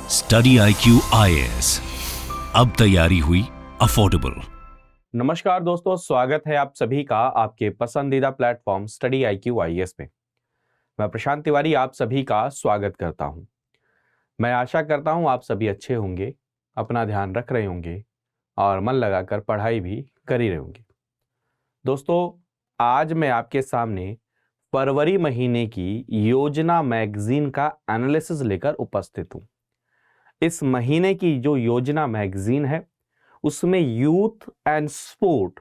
Study IQ IAS, अब तैयारी हुई अफोर्डेबल। नमस्कार दोस्तों, स्वागत है आप सभी का आपके पसंदीदा प्लेटफॉर्म स्टडी IQ IAS में। मैं प्रशांत तिवारी आप सभी का स्वागत करता हूं। मैं आशा करता हूं आप सभी अच्छे होंगे, अपना ध्यान रख रहे होंगे और मन लगाकर पढ़ाई भी कर ही रहे होंगे। दोस्तों, आज मैं आपके सामने फरवरी महीने की योजना मैगजीन का एनालिसिस लेकर उपस्थित हूं। इस महीने की जो योजना मैगजीन है उसमें यूथ एंड स्पोर्ट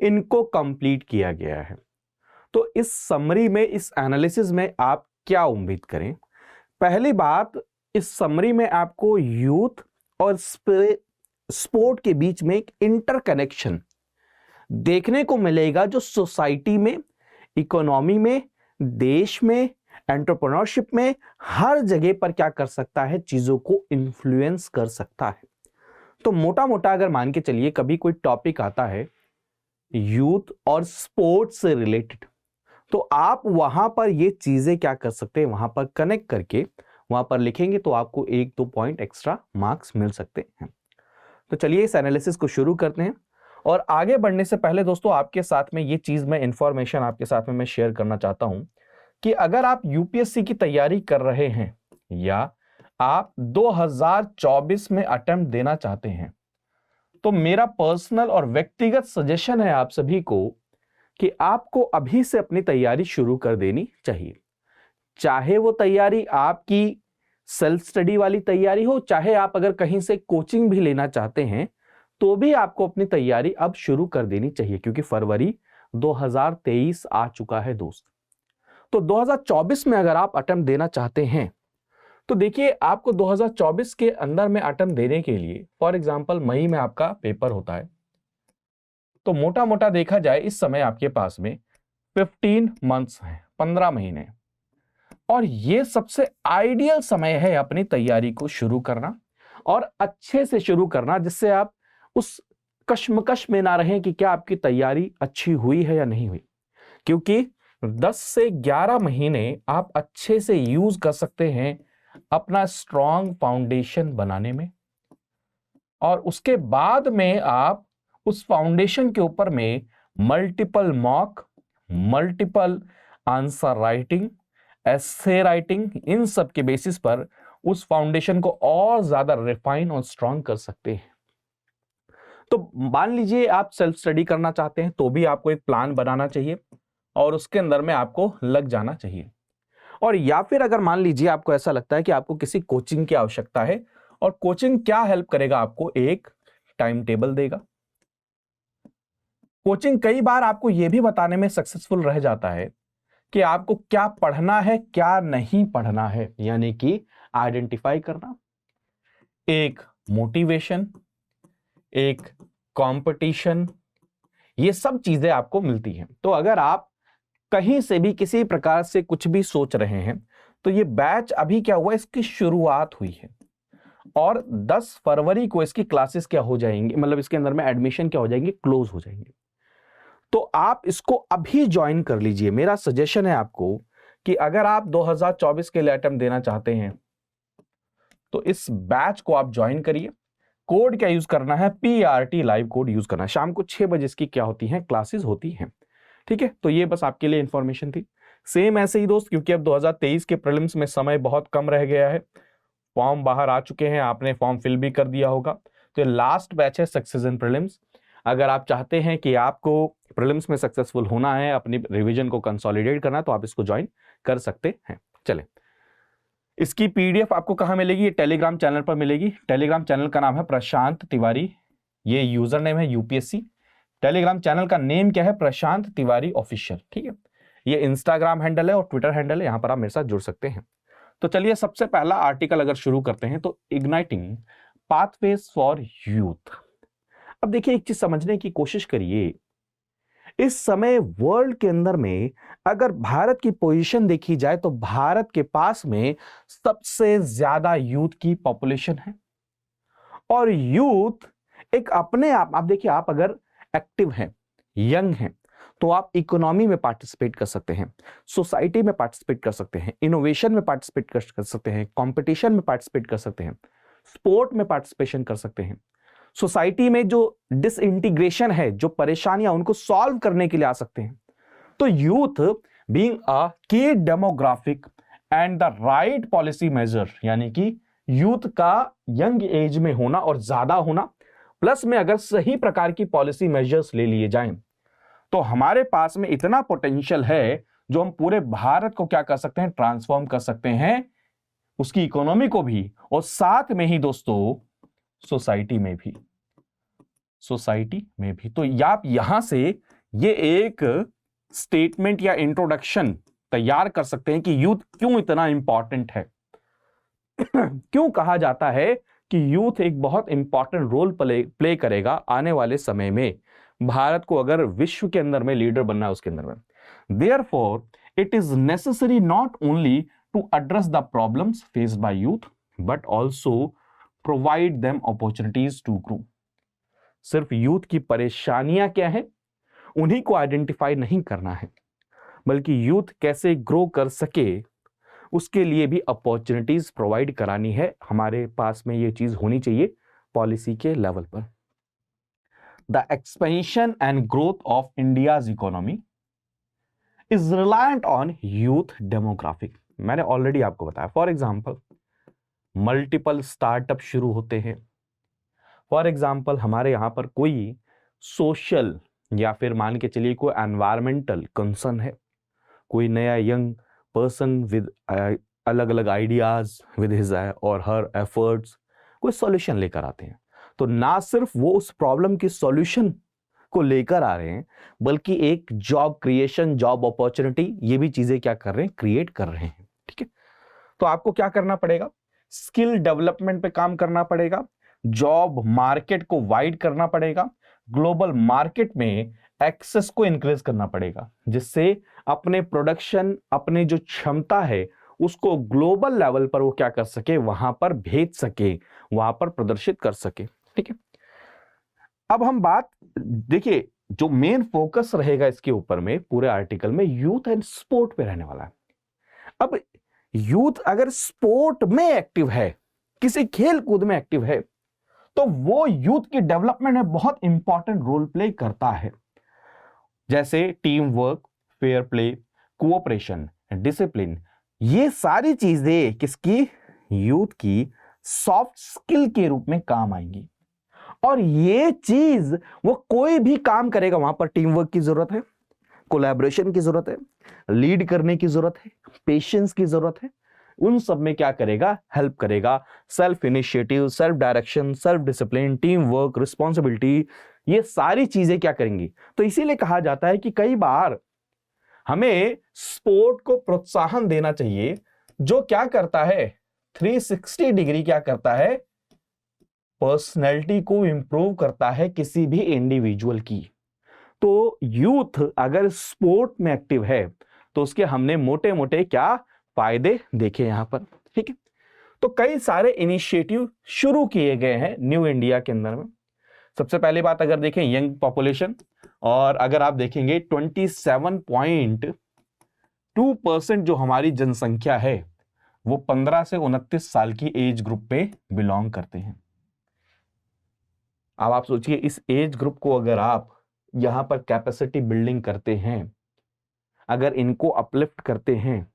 इनको कंप्लीट किया गया है। तो इस समरी में, इस एनालिसिस में आप क्या उम्मीद करें? पहली बात, इस समरी में आपको यूथ और स्पोर्ट के बीच में एक इंटरकनेक्शन देखने को मिलेगा जो सोसाइटी में, इकोनॉमी में, देश में, एंटरप्रेन्योरशिप में, हर जगह पर क्या कर सकता है, चीजों को इन्फ्लुएंस कर सकता है। तो मोटा मोटा अगर मान के चलिए कभी कोई टॉपिक आता है यूथ और स्पोर्ट्स से रिलेटेड, तो आप वहां पर ये चीजें क्या कर सकते हैं, वहां पर कनेक्ट करके वहां पर लिखेंगे तो आपको 1-2 पॉइंट एक्स्ट्रा मार्क्स मिल सकते हैं। तो चलिए इस एनालिसिस को शुरू करते हैं। और आगे बढ़ने से पहले दोस्तों, आपके साथ में ये चीज में इंफॉर्मेशन आपके साथ में मैं शेयर करना चाहता हूं कि अगर आप यूपीएससी की तैयारी कर रहे हैं या आप 2024 में अटेम्प्ट देना चाहते हैं, तो मेरा पर्सनल और व्यक्तिगत सजेशन है आप सभी को कि आपको अभी से अपनी तैयारी शुरू कर देनी चाहिए। चाहे वो तैयारी आपकी सेल्फ स्टडी वाली तैयारी हो, चाहे आप अगर कहीं से कोचिंग भी लेना चाहते हैं, तो भी आपको अपनी तैयारी अब शुरू कर देनी चाहिए, क्योंकि फरवरी 2023 आ चुका है दोस्त। तो 2024 में अगर आप अटेम्प्ट देना चाहते हैं तो देखिए, आपको 2024 के अंदर में अटेम्प्ट देने के लिए, फॉर एग्जांपल मई में आपका पेपर होता है, तो मोटा मोटा देखा जाए इस समय आपके पास में 15 मंथ्स हैं, 15 महीने, और ये सबसे आइडियल समय है अपनी तैयारी को शुरू करना और अच्छे से शुरू करना, जिससे आप उस कश्मकश में ना रहें कि क्या आपकी तैयारी अच्छी हुई है या नहीं हुई। क्योंकि 10 से 11 महीने आप अच्छे से यूज कर सकते हैं अपना स्ट्रॉन्ग फाउंडेशन बनाने में, और उसके बाद में आप उस फाउंडेशन के ऊपर में multiple mock, multiple answer writing, essay writing, इन सब के बेसिस पर उस फाउंडेशन को और ज्यादा रिफाइन और स्ट्रॉन्ग कर सकते हैं। तो मान लीजिए आप सेल्फ स्टडी करना चाहते हैं, तो भी आपको एक प्लान बनाना चाहिए और उसके अंदर में आपको लग जाना चाहिए। और या फिर अगर मान लीजिए आपको ऐसा लगता है कि आपको किसी कोचिंग की आवश्यकता है, और कोचिंग क्या हेल्प करेगा, आपको एक टाइम टेबल देगा। कोचिंग कई बार आपको यह भी बताने में सक्सेसफुल रह जाता है कि आपको क्या पढ़ना है, क्या नहीं पढ़ना है, यानी कि आइडेंटिफाई करना, एक मोटिवेशन, एक कंपटीशन, ये सब चीजें आपको मिलती हैं। तो अगर आप कहीं से भी किसी प्रकार से कुछ भी सोच रहे हैं, तो ये बैच अभी क्या हुआ, इसकी शुरुआत हुई है और 10 फरवरी को इसकी क्लासेस क्या हो जाएंगी, मतलब इसके अंदर में एडमिशन क्या हो जाएंगे, क्लोज हो जाएंगे। तो आप इसको अभी ज्वाइन कर लीजिए। मेरा सजेशन है आपको कि अगर आप 2024 के लिए अटेम्प्ट देना चाहते हैं तो इस बैच को आप ज्वाइन करिए। कोड क्या यूज करना है, PRT लाइव कोड यूज करना है। शाम को 6 बजे इसकी क्या होती है, क्लासेस होती हैं। ठीक है, तो ये बस आपके लिए इंफॉर्मेशन थी। सेम ऐसे ही दोस्त, क्योंकि अब 2023 के प्रीलिम्स में समय बहुत कम रह गया है, फॉर्म बाहर आ चुके हैं, आपने फॉर्म फिल भी कर दिया होगा, तो लास्ट बैच है सक्सेस इन प्रीलिम्स। अगर आप चाहते हैं कि आपको प्रीलिम्स में सक्सेसफुल होना है, अपनी रिवीजन को कंसोलिडेट करना है, तो आप इसको ज्वाइन कर सकते हैं। चले, इसकी PDF आपको कहां मिलेगी? ये टेलीग्राम चैनल पर मिलेगी। टेलीग्राम चैनल का नाम है प्रशांत तिवारी, ये यूजर नेम है UPSC। टेलीग्राम चैनल का नेम क्या है? प्रशांत तिवारी ऑफिशियल। ठीक है, ये इंस्टाग्राम हैंडल है और ट्विटर हैंडल है, यहां पर आप मेरे साथ जुड़ सकते हैं। तो चलिए सबसे पहला आर्टिकल अगर शुरू करते हैं, तो इग्नाइटिंग पाथवेज फॉर यूथ। अब देखिए, एक चीज समझने की कोशिश करिए, इस समय वर्ल्ड के अंदर में अगर भारत की पोजीशन देखी जाए तो भारत के पास में सबसे ज्यादा यूथ की पॉपुलेशन है। और यूथ एक अपने आप देखिए, आप अगर एक्टिव हैं, यंग हैं, तो आप इकोनॉमी में पार्टिसिपेट कर सकते हैं, सोसाइटी में पार्टिसिपेट कर सकते हैं, इनोवेशन में पार्टिसिपेट कर सकते हैं, कंपटीशन में पार्टिसिपेट कर सकते हैं, स्पोर्ट में पार्टिसिपेशन कर सकते हैं, सोसाइटी में जो डिसइंटीग्रेशन है, जो परेशानियां, उनको सॉल्व करने के लिए आ सकते हैं। तो youth being a key demographic and the right policy major, यानी कि यूथ का यंग एज में होना और ज्यादा होना, प्लस में अगर सही प्रकार की पॉलिसी मेजर्स ले लिए जाएं तो हमारे पास में इतना पोटेंशियल है जो हम पूरे भारत को क्या कर सकते हैं, ट्रांसफॉर्म कर सकते हैं, उसकी इकोनॉमी को भी, और साथ में ही दोस्तों सोसाइटी में भी, तो आप यहां से ये एक स्टेटमेंट या इंट्रोडक्शन तैयार कर सकते हैं कि यूथ क्यों इतना इंपॉर्टेंट है। क्यों कहा जाता है कि यूथ एक बहुत इंपॉर्टेंट रोल प्ले करेगा आने वाले समय में, भारत को अगर विश्व के अंदर में लीडर बनना है उसके अंदर में। Therefore, it is necessary not only to address the problems faced by youth, but also provide them opportunities to grow. सिर्फ यूथ की परेशानियां क्या है उन्हीं को आइडेंटिफाई नहीं करना है, बल्कि यूथ कैसे ग्रो कर सके उसके लिए भी अपॉर्चुनिटीज प्रोवाइड करानी है। हमारे पास में ये चीज होनी चाहिए पॉलिसी के लेवल पर। The expansion and growth of India's economy is reliant on youth demographic. मैंने ऑलरेडी आपको बताया, फॉर एग्जाम्पल मल्टीपल स्टार्टअप शुरू होते हैं, फॉर एग्जाम्पल हमारे यहां पर कोई सोशल या फिर मान के चलिए कोई एनवायरमेंटल कंसर्न है, कोई नया यंग पर्सन विद अलग अलग आइडियाज विद हिज और हर एफर्ट्स कोई सॉल्यूशन लेकर आते हैं, तो ना सिर्फ वो उस प्रॉब्लम की सॉल्यूशन को लेकर आ रहे हैं, बल्कि एक जॉब क्रिएशन, जॉब अपॉर्चुनिटी, ये भी चीजें क्या कर रहे हैं, क्रिएट कर रहे हैं। ठीक है, तो आपको क्या करना पड़ेगा, स्किल डेवलपमेंट पे काम करना पड़ेगा, जॉब मार्केट को वाइड करना पड़ेगा, ग्लोबल मार्केट में एक्सेस को इंक्रीज करना पड़ेगा, जिससे अपने प्रोडक्शन, अपने जो क्षमता है उसको ग्लोबल लेवल पर वो क्या कर सके, वहां पर भेज सके, वहां पर प्रदर्शित कर सके। ठीक है, अब हम बात देखिए, जो मेन फोकस रहेगा इसके ऊपर में पूरे आर्टिकल में यूथ एंड स्पोर्ट पे रहने वाला है। अब यूथ अगर स्पोर्ट में एक्टिव है, किसी खेल कूद में एक्टिव है, तो वो यूथ की डेवलपमेंट में बहुत इंपॉर्टेंट रोल प्ले करता है, जैसे team work, fair play, cooperation, discipline. ये सारी चीजें किसकी, यूथ की सॉफ्ट स्किल के रूप में काम आएंगी। और ये चीज वो कोई भी काम करेगा, वहां पर टीम वर्क की जरूरत है, कोलैबोरेशन की जरूरत है, लीड करने की जरूरत है, पेशेंस की जरूरत है, उन सब में क्या करेगा, हेल्प करेगा। Self initiative, self direction, self discipline, team work, responsibility, ये सारी चीजें क्या करेंगी। तो इसीलिए कहा जाता है कि कई बार हमें स्पोर्ट को प्रोत्साहन देना चाहिए, जो क्या करता है, 360 डिग्री क्या करता है, पर्सनैलिटी को इंप्रूव करता है किसी भी इंडिविजुअल की। तो यूथ अगर स्पोर्ट में एक्टिव है तो उसके हमने मोटे मोटे क्या फायदे देखे यहां पर। ठीक है, तो कई सारे इनिशिएटिव शुरू किए गए हैं न्यू इंडिया के अंदर में। सबसे पहली बात अगर देखें यंग पॉपुलेशन, और अगर आप देखेंगे 27.2% जो हमारी जनसंख्या है वो 15 से 29 साल की एज ग्रुप में बिलोंग करते हैं। अब आप सोचिए, इस एज ग्रुप को अगर आप यहां पर कैपेसिटी बिल्डिंग करते हैं, अगर इनको अपलिफ्ट करते हैं,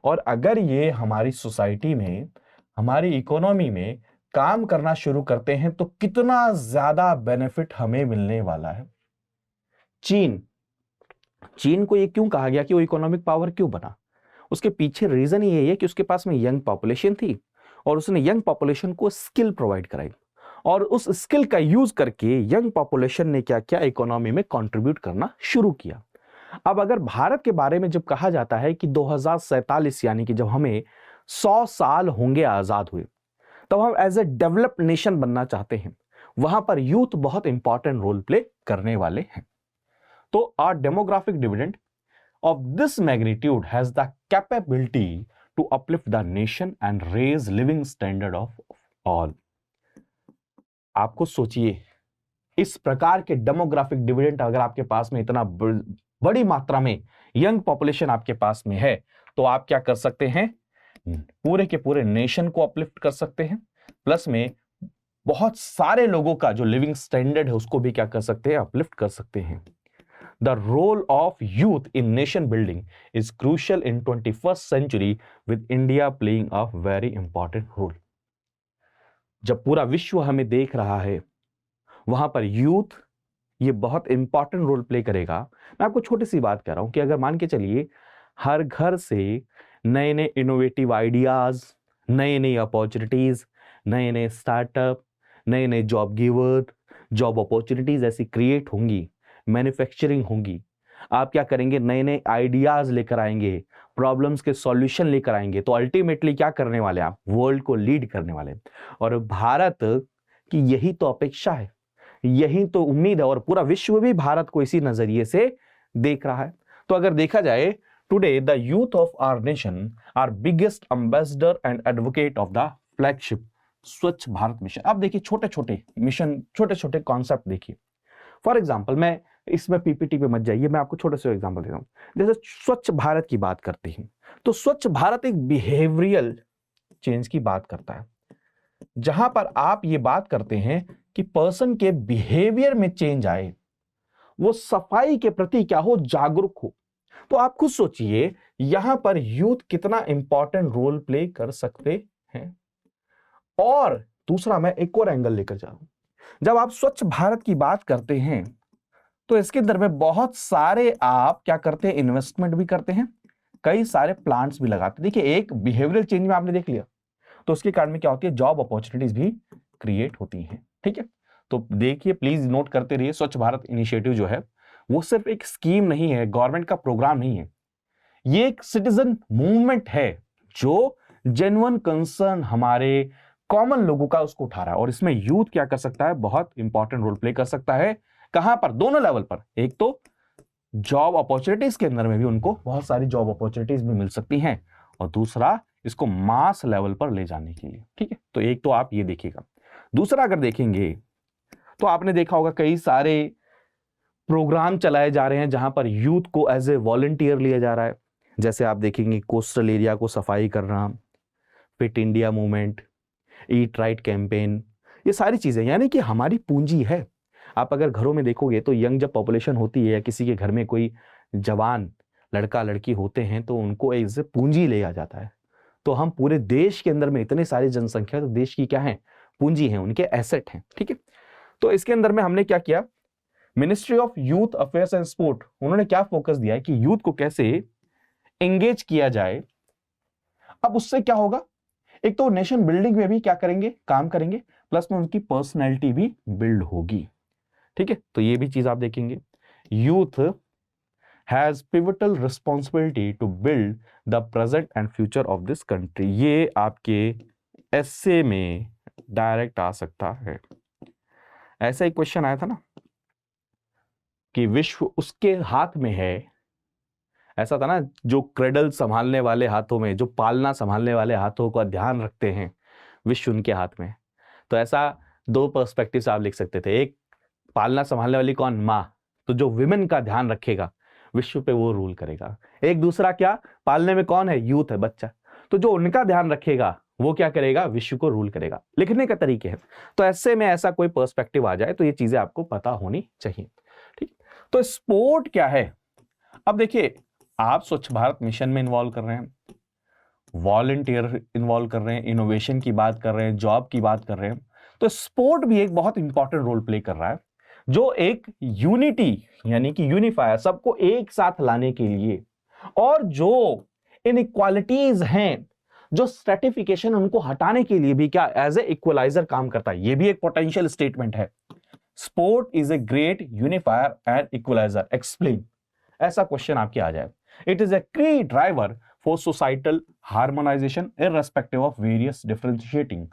और अगर ये हमारी सोसाइटी में, हमारी इकोनॉमी में काम करना शुरू करते हैं, तो कितना ज्यादा बेनिफिट हमें मिलने वाला है। चीन को ये क्यों कहा गया कि वो इकोनॉमिक पावर क्यों बना, उसके पीछे रीजन ये है कि उसके पास में यंग पॉपुलेशन थी और उसने यंग पॉपुलेशन को स्किल प्रोवाइड कराई, और उस स्किल का यूज करके यंग पॉपुलेशन ने क्या किया, इकोनॉमी में कंट्रीब्यूट करना शुरू किया। अब अगर भारत के बारे में जब कहा जाता है कि 2047 यानी कि जब हमें 100 साल होंगे आजाद हुए, तब हम एज ए डेवलप्ड नेशन बनना चाहते हैं, वहां पर यूथ बहुत इंपॉर्टेंट रोल प्ले करने वाले हैं। तो our demographic dividend of this magnitude has the capability to uplift the nation and raise living standard of all. आपको सोचिए, इस प्रकार के डेमोग्राफिक डिविडेंड अगर आपके पास में इतना बड़ी मात्रा में यंग पॉपुलेशन आपके पास में है, तो आप क्या कर सकते हैं, पूरे के पूरे नेशन को अपलिफ्ट कर सकते हैं, प्लस में बहुत सारे लोगों का जो लिविंग स्टैंडर्ड है उसको भी क्या कर सकते हैं, अपलिफ्ट कर सकते हैं। The role of youth in nation building is crucial in 21st century, with India playing a very important role. जब पूरा विश्व हमें देख रहा है, वहां पर यूथ ये बहुत इंपॉर्टेंट रोल प्ले करेगा। मैं आपको छोटी सी बात कह रहा हूं कि अगर मान के चलिए हर घर से नए नए इनोवेटिव आइडियाज, नए नए अपॉर्चुनिटीज, नए नए स्टार्टअप, नए नए जॉब गिवर, जॉब अपॉर्चुनिटीज ऐसी क्रिएट होंगी, मैन्युफैक्चरिंग होंगी, आप क्या करेंगे, नए नए आइडियाज लेकर आएंगे, प्रॉब्लम्स के सॉल्यूशन लेकर आएंगे, तो अल्टीमेटली क्या करने वाले आप, वर्ल्ड को लीड करने वाले। और भारत की यही तो अपेक्षा है, यही तो उम्मीद है, और पूरा विश्व भी भारत को इसी नजरिए से देख रहा है। तो अगर देखा जाए, today the youth of our nation are biggest ambassador and advocate of the flagship Swachh Bharat mission. अब देखिए छोटे छोटे मिशन, छोटे छोटे कॉन्सेप्ट देखिए। फॉर एग्जाम्पल, मैं इसमें पीपीटी पे मत जाइए, मैं आपको छोटे से एग्जाम्पल देता हूं। जैसे स्वच्छ भारत की बात करते हैं, तो स्वच्छ भारत एक बिहेवियरल चेंज की बात करता है, जहां पर आप ये बात करते हैं कि पर्सन के बिहेवियर में चेंज आए, वो सफाई के प्रति क्या हो, जागरूक हो। तो आप खुद सोचिए यहां पर यूथ कितना इंपॉर्टेंट रोल प्ले कर सकते हैं। और दूसरा, मैं एक और एंगल लेकर जा रहा हूं। जब आप स्वच्छ भारत की बात करते हैं तो इसके अंदर में बहुत सारे आप क्या करते हैं, इन्वेस्टमेंट भी करते हैं, कई सारे प्लांट्स भी लगाते हैं। देखिए एक बिहेवियरल चेंज में आपने देख लिया, तो उसके कारण में क्या होती है, जॉब अपॉर्चुनिटीज भी क्रिएट होती हैं। ठीक है, तो देखिए प्लीज नोट करते रहिए, स्वच्छ भारत इनिशिएटिव जो है वो सिर्फ एक स्कीम नहीं है, गवर्नमेंट का प्रोग्राम नहीं है, ये एक सिटीजन मूवमेंट है जो जेन्युइन कंसर्न हमारे कॉमन लोगों का उसको उठा रहा है। और इसमें यूथ क्या कर सकता है, बहुत इंपॉर्टेंट रोल प्ले कर सकता है। कहां पर, दोनों लेवल पर। एक तो जॉब अपॉर्चुनिटीज के अंदर में भी उनको बहुत सारी जॉब अपॉर्चुनिटीज भी मिल सकती हैं, और दूसरा इसको मास लेवल पर ले जाने के लिए। ठीक है, तो एक तो आप ये देखिएगा। दूसरा अगर देखेंगे तो आपने देखा होगा कई सारे प्रोग्राम चलाए जा रहे हैं जहां पर यूथ को एज ए वॉलंटियर लिया जा रहा है। जैसे आप देखेंगे कोस्टल एरिया को सफाई करना, fit India movement, eat right campaign, ये सारी चीजें, यानी कि हमारी पूंजी है। आप अगर घरों में देखोगे तो यंग जब पॉपुलेशन होती है या किसी के घर में कोई जवान लड़का लड़की होते हैं तो उनको एक पूंजी लिया जाता है। तो हम पूरे देश के अंदर में इतने सारी जनसंख्या, तो देश की क्या है, पूंजी है, उनके एसेट हैं। ठीक है, तो इसके अंदर में हमने क्या किया, ministry of youth affairs and sport, उन्होंने क्या फोकस दिया है कि यूथ को कैसे एंगेज किया जाए। अब उससे क्या होगा, एक तो नेशन बिल्डिंग में भी क्या करेंगे, काम करेंगे, प्लस में उनकी पर्सनैलिटी भी बिल्ड होगी। ठीक है, तो ये भी चीज आप देखेंगे। Youth has pivotal responsibility to build the present and future of this country. ये आपके एस्से में डायरेक्ट आ सकता है। ऐसा एक क्वेश्चन आया था ना कि विश्व उसके हाथ में है, ऐसा था ना, जो क्रेडल संभालने वाले हाथों में, जो पालना संभालने वाले हाथों का ध्यान रखते हैं, विश्व उनके हाथ में। तो ऐसा दो पर्सपेक्टिव से आप लिख सकते थे। एक, पालना संभालने वाली कौन, माँ, तो जो विमेन का ध्यान रखेगा विश्व पे वो रूल करेगा। एक दूसरा क्या, पालने में कौन है, यूथ है, बच्चा, तो जो उनका ध्यान रखेगा वो क्या करेगा, विश्व को रूल करेगा। लिखने का तरीके है, तो ऐसे में ऐसा कोई पर्सपेक्टिव आ जाए तो ये चीजें आपको पता होनी चाहिए। ठीक, तो स्पोर्ट क्या है। अब देखिए आप स्वच्छ भारत मिशन में इन्वॉल्व कर रहे हैं, वॉलंटियर इन्वॉल्व कर रहे हैं, इनोवेशन की बात कर रहे हैं, जॉब की बात कर रहे हैं, तो स्पोर्ट भी एक बहुत इंपॉर्टेंट रोल प्ले कर रहा है, जो एक यूनिटी यानी कि यूनिफायर, सबको एक साथ लाने के लिए, और जो इनइक्वालिटीज हैं, जो स्ट्रेटिफिकेशन, उनको हटाने के लिए भी क्या एज ए इक्वलाइजर काम करता है। ये भी एक पोटेंशियल स्टेटमेंट है। Sport is a great unifier and equaliser, explain, ऐसा क्वेश्चन आपके आ जाए। It is a key driver for societal harmonisation irrespective of various differentiating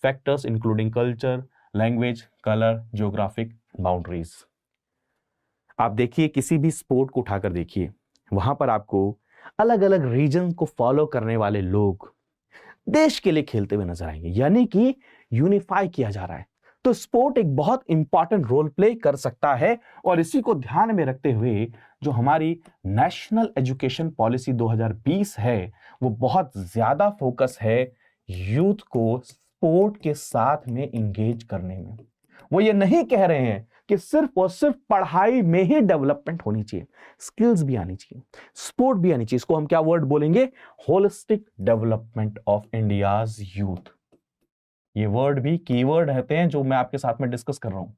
factors including culture, language, color, geographic boundaries। आप देखिए किसी भी स्पोर्ट को उठाकर देखिए, वहां पर आपको अलग अलग रीजन को फॉलो करने वाले लोग देश के लिए खेलते हुए नजर आएंगे, यानी कि यूनिफाई किया जा रहा है। तो स्पोर्ट एक बहुत इंपॉर्टेंट रोल प्ले कर सकता है, और इसी को ध्यान में रखते हुए जो हमारी नेशनल एजुकेशन पॉलिसी 2020 है वो बहुत ज्यादा फोकस है यूथ को स्पोर्ट के साथ में इंगेज करने में। वो ये नहीं कह रहे हैं कि सिर्फ और सिर्फ पढ़ाई में ही डेवलपमेंट होनी चाहिए, स्किल्स भी आनी चाहिए, स्पोर्ट भी आनी चाहिए। इसको हम क्या वर्ड बोलेंगे? Holistic development of India's youth. ये वर्ड भी कीवर्ड रहते हैं जो मैं आपके साथ में डिस्कस कर रहा हूं।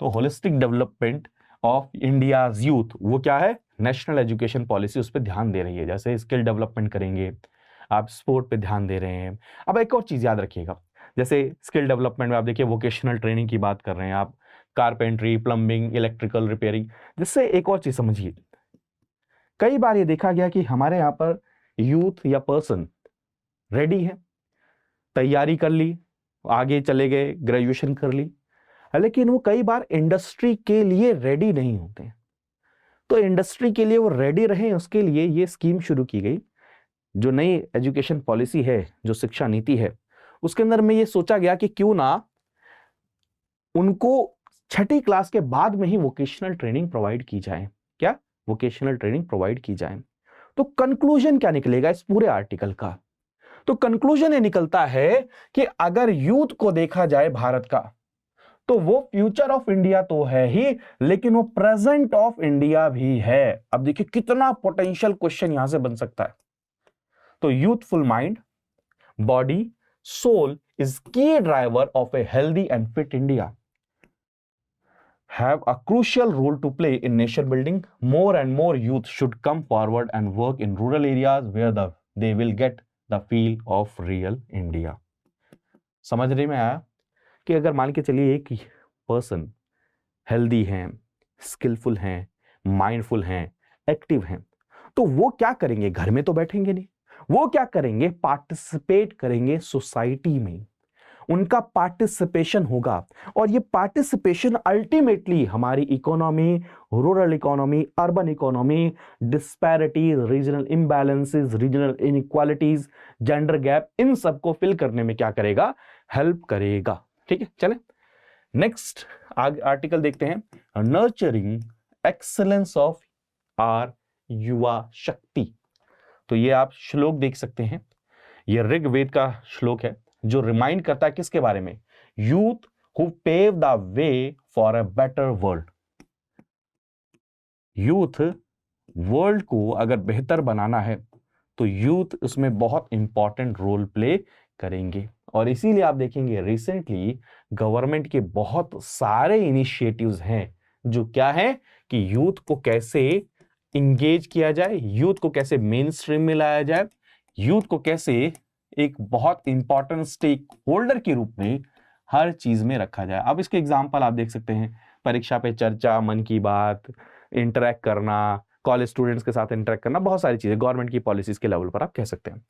तो holistic development of India's youth वो क्या है? नेशनल एजुकेशन पॉलिसी उस पर ध्यान दे रही है। जैसे स्किल डेवलपमेंट करेंगे, आप स्पोर्ट पे ध्यान दे रहे हैं। अब एक और चीज याद रखिएगा, जैसे स्किल डेवलपमेंट में आप देखिए वोकेशनल ट्रेनिंग की बात कर रहे हैं आप, कारपेंट्री, प्लम्बिंग, इलेक्ट्रिकल रिपेयरिंग। जिससे एक और चीज समझिए, कई बार ये देखा गया कि हमारे यहाँ पर यूथ या पर्सन रेडी है, तैयारी कर ली, आगे चले गए, ग्रेजुएशन कर ली, लेकिन वो कई बार इंडस्ट्री के लिए रेडी नहीं होते। तो इंडस्ट्री के लिए वो रेडी रहे, उसके लिए ये स्कीम शुरू की गई। जो नई एजुकेशन पॉलिसी है, जो शिक्षा नीति है, उसके अंदर में ये सोचा गया कि क्यों ना उनको छठी क्लास के बाद में ही वोकेशनल ट्रेनिंग प्रोवाइड की जाए। क्या? वोकेशनल ट्रेनिंग प्रोवाइड की जाए। तो कंक्लूजन क्या निकलेगा इस पूरे आर्टिकल का? तो कंक्लूजन ये निकलता है कि अगर यूथ को देखा जाए भारत का, तो वो फ्यूचर ऑफ इंडिया तो है ही, लेकिन वो प्रेजेंट ऑफ इंडिया भी है। अब देखिए कितना पोटेंशियल क्वेश्चन यहां से बन सकता है। तो youthful mind, body, soul is key driver of a healthy and fit India, have a crucial role to play in nation building. More and more youth should come forward and work in rural areas where they will get the feel of real India. समझने में आया कि अगर मान के चलिए एक person healthy हैं, स्किलफुल हैं, माइंडफुल हैं, एक्टिव हैं, तो वो क्या करेंगे? घर में तो बैठेंगे नहीं, वो क्या करेंगे? पार्टिसिपेट करेंगे सोसाइटी में, उनका पार्टिसिपेशन होगा। और ये पार्टिसिपेशन अल्टीमेटली हमारी economy, rural economy, urban economy, disparities, regional imbalances, regional inequalities, gender gap, इन सबको फिल करने में क्या करेगा? हेल्प करेगा। ठीक है, चलें नेक्स्ट आर्टिकल देखते हैं, नर्चरिंग एक्सेलेंस ऑफ आर युवा शक्ति। तो ये आप श्लोक देख सकते हैं, ये ऋग्वेद का श्लोक है जो रिमाइंड करता है किसके बारे में? Youth who pave the way for a better world. Youth world को अगर बेहतर बनाना है तो यूथ उसमें बहुत इंपॉर्टेंट रोल प्ले करेंगे। और इसीलिए आप देखेंगे रिसेंटली गवर्नमेंट के बहुत सारे इनिशिएटिव्स हैं जो क्या है कि यूथ को कैसे इंगेज किया जाए, यूथ को कैसे मेन स्ट्रीम में लाया जाए, यूथ को कैसे एक बहुत इंपॉर्टेंट स्टेक होल्डर के रूप में हर चीज में रखा जाए। अब इसके एग्जांपल आप देख सकते हैं, परीक्षा पे चर्चा, मन की बात, इंटरेक्ट करना, कॉलेज स्टूडेंट्स के साथ इंटरेक्ट करना, बहुत सारी चीजें गवर्नमेंट की पॉलिसीज के लेवल पर आप कह सकते हैं।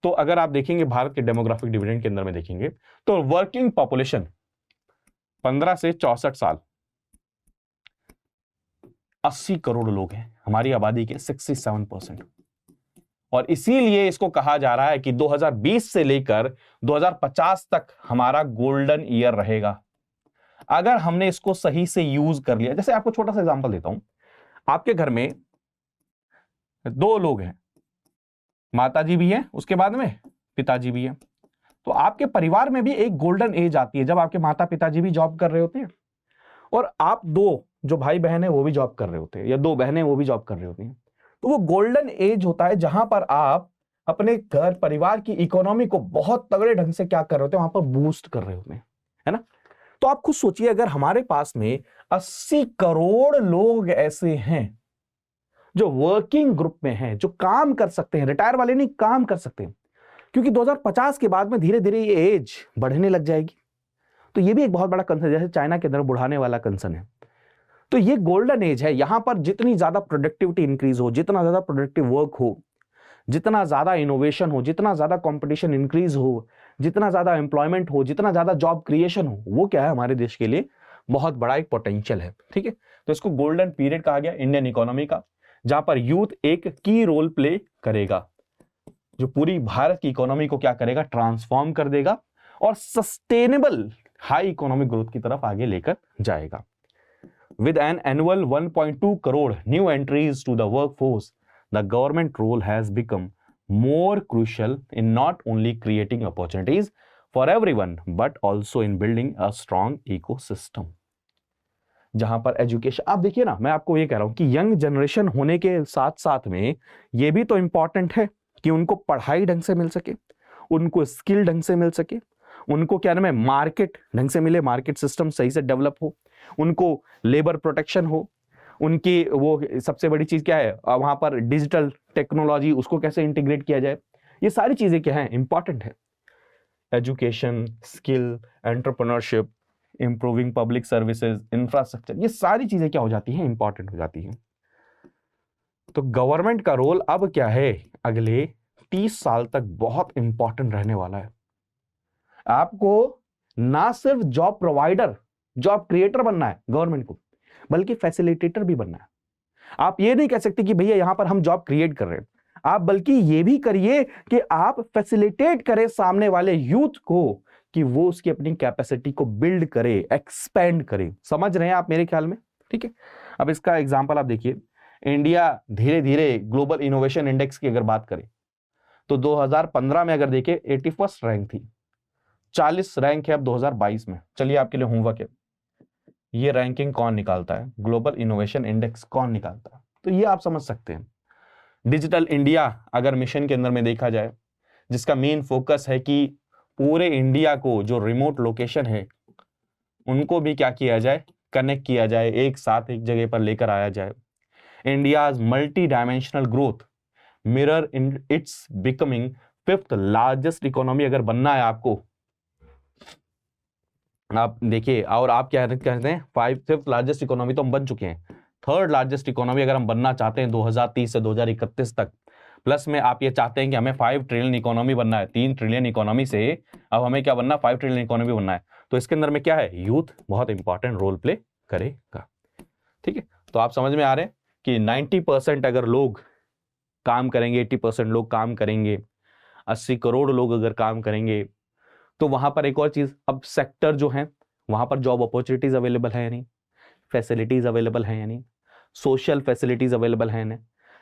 तो अगर आप देखेंगे भारत के डेमोग्राफिक डिविडेंड के अंदर में देखेंगे तो वर्किंग पॉपुलेशन 15 से 64 साल 80 करोड़ लोग हैं, हमारी आबादी के 67%। और इसीलिए इसको कहा जा रहा है कि 2020 से लेकर 2050 तक हमारा गोल्डन ईयर रहेगा अगर हमने इसको सही से यूज कर लिया। जैसे आपको छोटा सा एग्जांपल देता हूं, आपके घर में 2 लोग हैं, माताजी भी हैं, उसके बाद में पिताजी भी हैं। तो आपके परिवार में भी एक गोल्डन एज आती है जब आपके माता पिताजी भी जॉब कर रहे होते हैं और आप 2 जो भाई बहन है वो भी जॉब कर रहे होते हैं, या 2 बहनें वो भी जॉब कर रही होती हैं। तो वो गोल्डन एज होता है जहां पर आप अपने घर परिवार की इकोनॉमी को बहुत तगड़े ढंग से क्या कर रहे होते हैं, वहां पर बूस्ट कर रहे होते हैं, है ना। तो आप खुद सोचिए, अगर हमारे पास में 80 करोड़ लोग ऐसे हैं जो वर्किंग ग्रुप में हैं, जो काम कर सकते हैं, रिटायर वाले नहीं, काम कर सकते हैं, क्योंकि 2050 के बाद में धीरे धीरे ये एज बढ़ने लग जाएगी। तो ये भी एक बहुत बड़ा कंसर्न, जैसे चाइना के अंदर बुढ़ाने वाला कंसर्न है। तो ये गोल्डन एज है, यहां पर जितनी ज्यादा प्रोडक्टिविटी इंक्रीज हो, जितना ज्यादा प्रोडक्टिव वर्क हो, जितना ज्यादा इनोवेशन हो, जितना ज्यादा कंपटीशन इंक्रीज हो, जितना ज्यादा एम्प्लॉयमेंट हो, जितना ज्यादा जॉब क्रिएशन हो, वो क्या है हमारे देश के लिए बहुत बड़ा एक पोटेंशियल है। ठीक है, तो इसको गोल्डन पीरियड कहा गया इंडियन इकोनॉमी का, जहां पर यूथ एक की रोल प्ले करेगा, जो पूरी भारत की इकोनॉमी को क्या करेगा, ट्रांसफॉर्म कर देगा और सस्टेनेबल हाई इकोनॉमिक ग्रोथ की तरफ आगे लेकर जाएगा। with an annual 1.2 crore new entries to the workforce, the government role has become more crucial in not only creating opportunities for everyone but also in building a strong ecosystem. जहां पर education, आप देखिए ना, मैं आपको ये कह रहा हूं कि यंग जनरेशन होने के साथ साथ में ये भी तो इंपॉर्टेंट है कि उनको पढ़ाई ढंग से मिल सके, उनको स्किल ढंग से मिल सके, उनको क्या नाम है मार्केट ढंग से मिले, मार्केट सिस्टम सही से डेवलप हो, उनको लेबर प्रोटेक्शन हो, उनकी वो सबसे बड़ी चीज क्या है वहां पर डिजिटल टेक्नोलॉजी, उसको कैसे इंटीग्रेट किया जाए, ये सारी चीजें क्या है इंपॉर्टेंट है। Education, skill, entrepreneurship, improving public services, infrastructure, ये सारी चीजें क्या हो जाती हैं इंपॉर्टेंट हो जाती हैं। तो गवर्नमेंट का रोल अब क्या है अगले 30 साल तक बहुत इंपॉर्टेंट रहने वाला है। आपको ना सिर्फ जॉब प्रोवाइडर, जॉब क्रिएटर बनना है गवर्नमेंट को, बल्कि फैसिलिटेटर भी बनना है। आप ये नहीं कह सकते कि भैया यहां पर हम जॉब क्रिएट कर रहे हैं, आप बल्कि ये भी करिए कि आप फैसिलिटेट करें सामने वाले यूथ को कि वो उसकी अपनी कैपेसिटी को बिल्ड करे, एक्सपेंड करे। समझ रहे हैं आप मेरे ख्याल में? ठीक है, अब इसका एग्जांपल आप देखिए। इंडिया धीरे धीरे ग्लोबल इनोवेशन इंडेक्स की अगर बात करें तो 2015 में अगर देखें 81st रैंक थी, 40 रैंक है अब 2022 में। चलिए आपके लिए होमवर्क है, ये रैंकिंग कौन निकालता है, ग्लोबल इनोवेशन इंडेक्स कौन निकालता है? तो ये आप समझ सकते हैं। डिजिटल इंडिया अगर मिशन के अंदर में देखा जाए, जिसका मेन फोकस है कि पूरे इंडिया को जो रिमोट लोकेशन है उनको भी क्या किया जाए, कनेक्ट किया जाए, एक साथ एक जगह पर लेकर आया जाए। India's multi dimensional growth mirror in its becoming 5th largest economy अगर बनना है आपको, आप देखिए, और आप क्या कहते हैं 5th लार्जेस्ट इकोनॉमी तो हम बन चुके हैं, 3rd लार्जेस्ट इकोनॉमी अगर हम बनना चाहते हैं 2030 से 2031 तक, प्लस में आप ये चाहते हैं कि हमें 5 ट्रिलियन इकोनॉमी बनना है, 3 ट्रिलियन इकोनॉमी से अब हमें क्या बनना, 5 ट्रिलियन इकोनॉमी बनना है। तो इसके अंदर में क्या है, यूथ बहुत इंपॉर्टेंट रोल प्ले करेगा। ठीक है, तो आप समझ में आ रहे हैं कि 90% अगर लोग काम करेंगे, 80% लोग काम करेंगे, 80 करोड़ लोग अगर काम करेंगे, तो वहां पर एक और चीज, अब सेक्टर जो है वहां पर जॉब अपॉर्चुनिटीज अवेलेबल है या नहीं, फैसिलिटीज अवेलेबल है या नहीं, सोशल फैसिलिटीज अवेलेबल है या नहीं,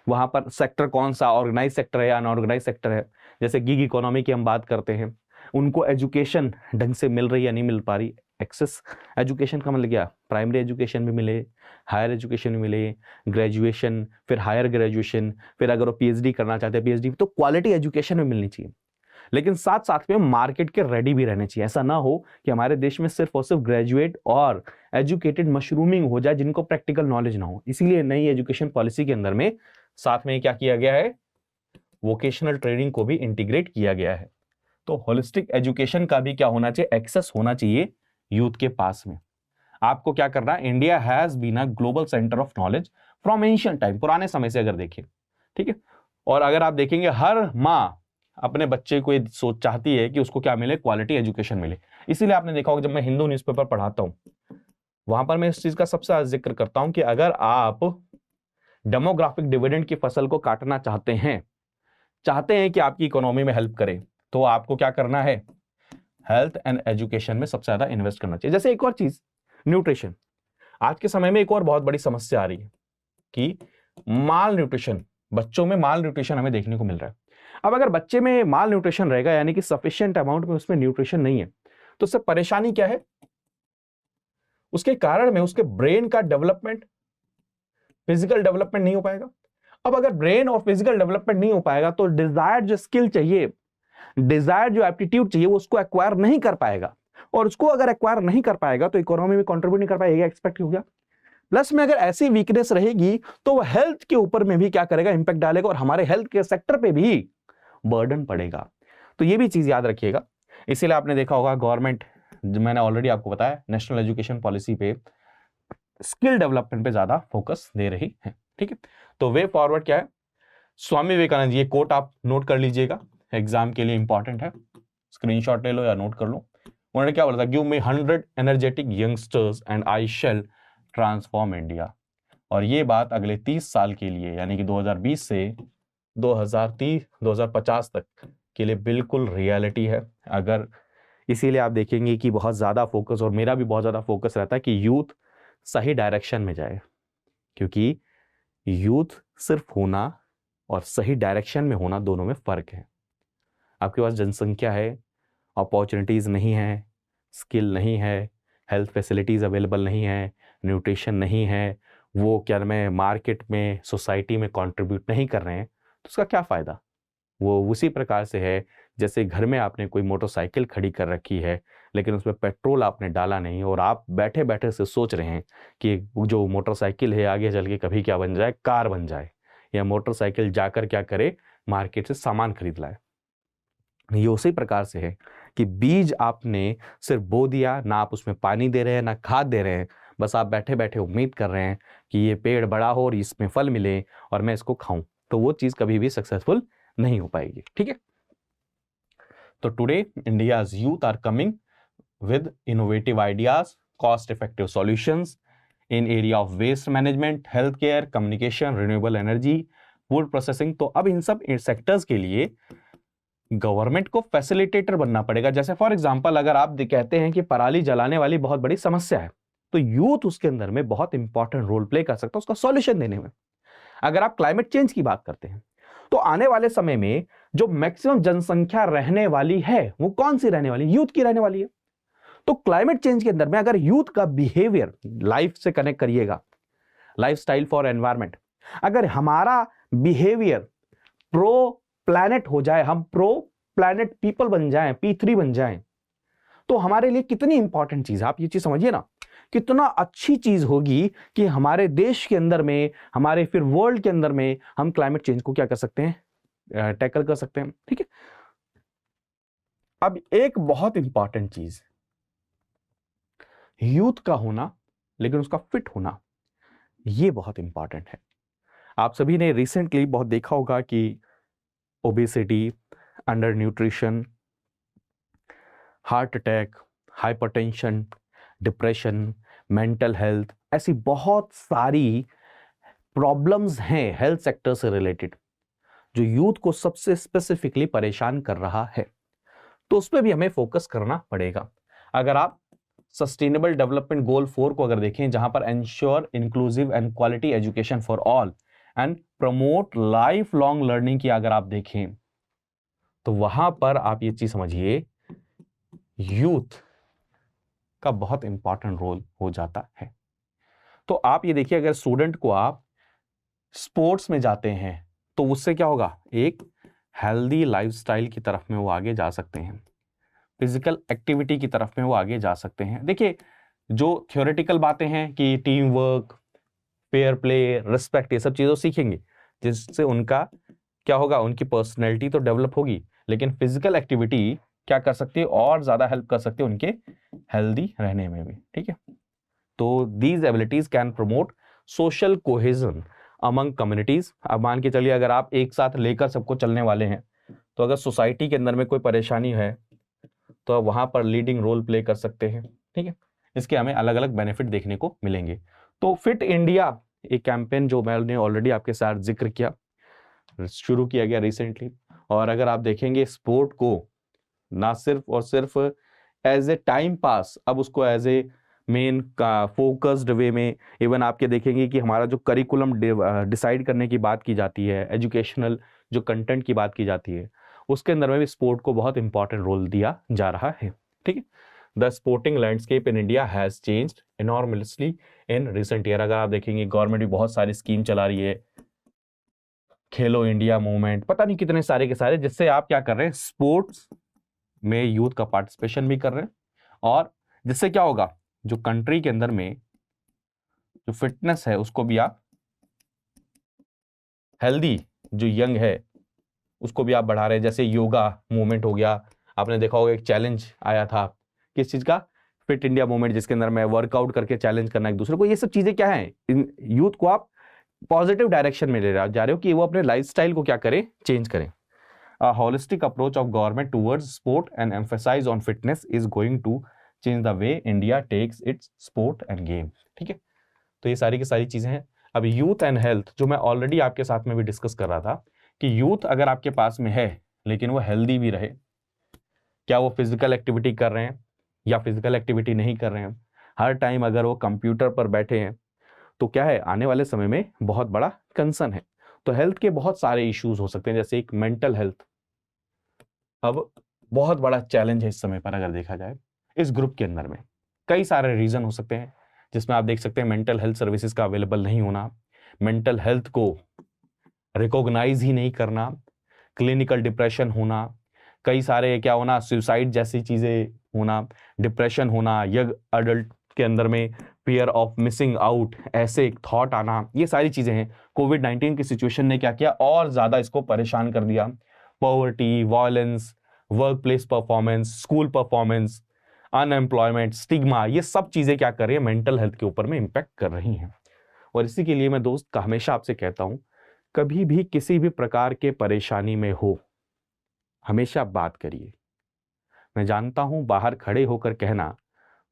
वहां पर सेक्टर कौन सा, ऑर्गेनाइज सेक्टर है या अनऑर्गेनाइज सेक्टर है। जैसे गिग इकोनॉमी की हम बात करते हैं, उनको एजुकेशन ढंग से मिल रही या नहीं मिल पा रही। एक्सेस एजुकेशन का मतलब क्या, प्राइमरी एजुकेशन भी मिले, हायर एजुकेशन भी मिले, ग्रेजुएशन, फिर हायर ग्रेजुएशन, फिर अगर वो पीएचडी करना चाहते हैं पीएचडी, तो क्वालिटी एजुकेशन भी मिलनी चाहिए। लेकिन साथ साथ में मार्केट के रेडी भी रहने चाहिए। ऐसा ना हो कि हमारे देश में सिर्फ और सिर्फ ग्रेजुएट और एजुकेटेड मशरूमिंग हो जाए जिनको प्रैक्टिकल नॉलेज ना हो। इसीलिए नई एजुकेशन पॉलिसी के अंदर में साथ में क्या किया गया है, वोकेशनल ट्रेनिंग को भी इंटीग्रेट किया गया है। तो होलिस्टिक एजुकेशन का भी क्या होना चाहिए, एक्सेस होना चाहिए यूथ के पास में। आपको क्या करना है, India has been a global centre of knowledge from ancient time, पुराने समय से अगर देखें, ठीक है। और अगर आप देखेंगे हर माँ अपने बच्चे को ये सोच चाहती है कि उसको क्या मिले, क्वालिटी एजुकेशन मिले। इसीलिए आपने देखा होगा जब मैं हिंदू न्यूज़पेपर पढ़ाता हूं वहां पर मैं इस चीज का सबसे ज्यादा जिक्र करता हूं कि अगर आप डेमोग्राफिक डिविडेंड की फसल को काटना चाहते हैं कि आपकी इकोनॉमी में हेल्प करे, तो आपको क्या करना है, हेल्थ एंड एजुकेशन में सबसे ज्यादा इन्वेस्ट करना चाहिए। जैसे एक और चीज, न्यूट्रिशन। आज के समय में एक और बहुत बड़ी समस्या आ रही है कि माल न्यूट्रिशन, बच्चों में माल न्यूट्रिशन हमें देखने को मिल रहा है। अब अगर बच्चे में माल न्यूट्रिशन रहेगा, यानी कि सफिशिएंट अमाउंट में उसमें न्यूट्रिशन नहीं है, तो उससे परेशानी क्या है, उसके कारण में उसके ब्रेन का डेवलपमेंट, फिजिकल डेवलपमेंट नहीं हो पाएगा। अब अगर ब्रेन और फिजिकल डेवलपमेंट नहीं हो पाएगा तो डिजायर्ड जो स्किल चाहिए, डिजायर्ड जो एप्टीट्यूड चाहिए, वो उसको एक्वायर नहीं कर पाएगा। और उसको अगर एक्वायर नहीं कर पाएगा तो इकोनॉमी में कंट्रीब्यूट नहीं कर पाएगा, एक्सपेक्ट हो गया। प्लस में अगर ऐसी वीकनेस रहेगी तो वो हेल्थ के ऊपर में भी क्या करेगा, इंपैक्ट डालेगा, और हमारे हेल्थ के सेक्टर पे भी बर्डन पड़ेगा। तो ये भी चीज याद रखिएगा। इसीलिए आपने देखा होगा गवर्नमेंट, मैंने ऑलरेडी आपको बताया, नेशनल एजुकेशन पॉलिसी पे स्किल डेवलपमेंट पे ज्यादा फोकस दे रही है। ठीक है, तो वे फॉरवर्ड क्या है, स्वामी विवेकानंद, ये कोट आप नोट कर लीजिएगा, एग्जाम के लिए इंपॉर्टेंट है, स्क्रीनशॉट ले लो या नोट कर लो। उन्होंने क्या बोला था, give me 100 energetic youngsters and I shall transform India. और ये बात अगले 30 साल के लिए, यानी कि 2020 से 2050 तक के लिए बिल्कुल रियलिटी है। अगर इसीलिए आप देखेंगे कि बहुत ज़्यादा फोकस, और मेरा भी बहुत ज़्यादा फोकस रहता है कि यूथ सही डायरेक्शन में जाए, क्योंकि यूथ सिर्फ होना और सही डायरेक्शन में होना दोनों में फर्क है। आपके पास जनसंख्या है, अपॉर्चुनिटीज़ नहीं है, स्किल नहीं है, हेल्थ फैसिलिटीज़ अवेलेबल नहीं है, न्यूट्रिशन नहीं है, वो क्या नाम है मार्केट में सोसाइटी में कंट्रीब्यूट नहीं कर रहे हैं, तो उसका क्या फ़ायदा। वो उसी प्रकार से है जैसे घर में आपने कोई मोटरसाइकिल खड़ी कर रखी है लेकिन उसमें पेट्रोल आपने डाला नहीं और आप बैठे बैठे से सोच रहे हैं कि जो मोटरसाइकिल है आगे चल के कभी क्या बन जाए, कार बन जाए, या मोटरसाइकिल जाकर क्या करे, मार्केट से सामान खरीद लाए। ये उसी प्रकार से है कि बीज आपने सिर्फ बो दिया, ना आप उसमें पानी दे रहे हैं ना खाद दे रहे हैं, बस आप बैठे बैठे उम्मीद कर रहे हैं कि ये पेड़ बड़ा हो और इसमें फल मिले और मैं इसको खाऊं, तो वो चीज़ कभी भी सक्सेसफुल नहीं हो पाएगी। ठीक है, तो today India's youth are coming with innovative ideas, cost-effective solutions in area of waste management, healthcare, communication, renewable energy, food processing। तो अब इन सब सेक्टर्स के लिए गवर्नमेंट को फैसिलिटेटर बनना पड़ेगा। जैसे फॉर एग्जांपल अगर आप कहते हैं कि पराली जलाने वाली बहुत बड़ी समस्या है, तो यूथ उसके अंदर में बहुत इंपॉर्टेंट रोल प्ले कर सकता है उसका सॉल्यूशन देने में। अगर आप क्लाइमेट चेंज की बात करते हैं तो आने वाले समय में जो मैक्सिमम जनसंख्या रहने वाली है वो कौन सी रहने वाली, यूथ की रहने वाली है। तो क्लाइमेट चेंज के अंदर में अगर यूथ का बिहेवियर लाइफ से कनेक्ट करिएगा, लाइफस्टाइल फॉर एनवायरमेंट, अगर हमारा बिहेवियर प्रो प्लैनेट हो जाए, हम प्रो प्लैनेट पीपल बन जाएं, P3 बन जाएं, तो हमारे लिए कितनी इंपॉर्टेंट चीज है। आप ये चीज समझिए ना, कितना अच्छी चीज होगी कि हमारे देश के अंदर में, हमारे फिर वर्ल्ड के अंदर में हम क्लाइमेट चेंज को क्या कर सकते हैं, टैकल कर सकते हैं। ठीक है, अब एक बहुत इंपॉर्टेंट चीज यूथ का होना लेकिन उसका फिट होना, ये बहुत इंपॉर्टेंट है। आप सभी ने रिसेंटली बहुत देखा होगा कि obesity, under nutrition, heart attack, hypertension, depression, mental health, ऐसी बहुत सारी प्रॉब्लम्स हैं हेल्थ सेक्टर से रिलेटेड जो यूथ को सबसे स्पेसिफिकली परेशान कर रहा है। तो उस पर भी हमें फोकस करना पड़ेगा। अगर आप सस्टेनेबल डेवलपमेंट गोल 4 को अगर देखें, जहां पर ensure inclusive and quality education for all and promote life long learning की अगर आप देखें, तो वहां पर आप ये चीज समझिए यूथ का बहुत इंपॉर्टेंट रोल हो जाता है। तो आप ये देखिए, अगर स्टूडेंट को आप स्पोर्ट्स में जाते हैं तो उससे क्या होगा, एक हेल्दी लाइफस्टाइल की तरफ में वो आगे जा सकते हैं, फिजिकल एक्टिविटी की तरफ में वो आगे जा सकते हैं। देखिए, जो थ्योरेटिकल बातें हैं कि team work, fair play, respect, ये सब चीज़ें सीखेंगे जिससे उनका क्या होगा, उनकी पर्सनैलिटी तो डेवलप होगी, लेकिन फिजिकल एक्टिविटी क्या कर सकती है, और ज़्यादा हेल्प कर सकती है उनके हेल्दी रहने में भी। ठीक है, तो these abilities can promote social cohesion among communities. अब मान के चलिए अगर आप एक साथ लेकर सबको चलने वाले हैं, तो अगर सोसाइटी के अंदर में कोई परेशानी है तो आप वहां पर लीडिंग रोल प्ले कर सकते हैं। ठीक है, इसके हमें अलग अलग बेनिफिट देखने को मिलेंगे। तो फिट इंडिया एक कैंपेन जो मैंने ऑलरेडी आपके साथ जिक्र किया, शुरू किया गया रिसेंटली, और अगर आप देखेंगे स्पोर्ट को ना सिर्फ और सिर्फ एज ए टाइम पास, अब उसको एज ए मेन का फोकस्ड वे में, इवन आपके देखेंगे कि हमारा जो करिकुलम डिसाइड करने की बात की जाती है, एजुकेशनल जो कंटेंट की बात की जाती है, उसके अंदर में भी स्पोर्ट को बहुत इंपॉर्टेंट रोल दिया जा रहा है। ठीक है, the sporting landscape in India has changed enormously in recent year. अगर आप देखेंगे गवर्नमेंट भी बहुत सारी स्कीम चला रही है, खेलो इंडिया मूवमेंट, पता नहीं कितने सारे के सारे, जिससे आप क्या कर रहे हैं, स्पोर्ट्स में यूथ का पार्टिसिपेशन भी कर रहे हैं, और जिससे क्या होगा, जो कंट्री के अंदर में जो फिटनेस है उसको भी आप, हेल्दी जो यंग है उसको भी आप बढ़ा रहे हैं। जैसे योगा मूवमेंट हो गया, आपने देखा होगा एक चैलेंज आया था किस चीज का, फिट इंडिया मूवमेंट, जिसके अंदर में वर्कआउट करके चैलेंज करना एक दूसरे को। ये सब चीजें क्या है, इन यूथ को आप पॉजिटिव डायरेक्शन में ले जा रहे हो कि वो अपने लाइफस्टाइल को क्या करें, चेंज करें। A holistic approach of government towards sport and emphasis on fitness is going to change the way India takes its sport and game। ठीक है, तो ये सारी की सारी चीजें हैं। अब यूथ एंड हेल्थ, जो मैं ऑलरेडी आपके साथ में भी डिस्कस कर रहा था कि यूथ अगर आपके पास में है लेकिन वो हेल्दी भी रहे, क्या वो फिजिकल एक्टिविटी कर रहे हैं या फिजिकल एक्टिविटी नहीं कर रहे हैं, हर टाइम अगर वो कंप्यूटर पर बैठे हैं तो क्या है, आने वाले समय में बहुत बड़ा कंसर्न है। तो हेल्थ के बहुत सारे इश्यूज हो सकते हैं, जैसे एक मेंटल हेल्थ अब बहुत बड़ा चैलेंज है इस समय पर। अगर देखा जाए इस ग्रुप के अंदर में कई सारे रीजन हो सकते हैं, जिसमें आप देख सकते हैं मेंटल हेल्थ सर्विसेज का अवेलेबल नहीं होना, मेंटल हेल्थ को रिकॉग्नाइज ही नहीं करना, क्लिनिकल डिप्रेशन होना, कई सारे क्या होना, सुसाइड जैसी चीजें होना, डिप्रेशन होना, यंग अडल्ट के अंदर में फियर ऑफ मिसिंग आउट, ऐसे एक थॉट आना, ये सारी चीजें हैं। कोविड-19 की सिचुएशन ने क्या किया, और ज्यादा इसको परेशान कर दिया। Poverty, violence, work place performance, school performance, unemployment, stigma, ये सब चीजें क्या कर रही है, मेंटल हेल्थ के ऊपर में इंपैक्ट कर रही हैं। और इसी के लिए मैं दोस्त का हमेशा आपसे कहता हूं, कभी भी किसी भी प्रकार के परेशानी में हो, हमेशा बात करिए। मैं जानता हूं बाहर खड़े होकर कहना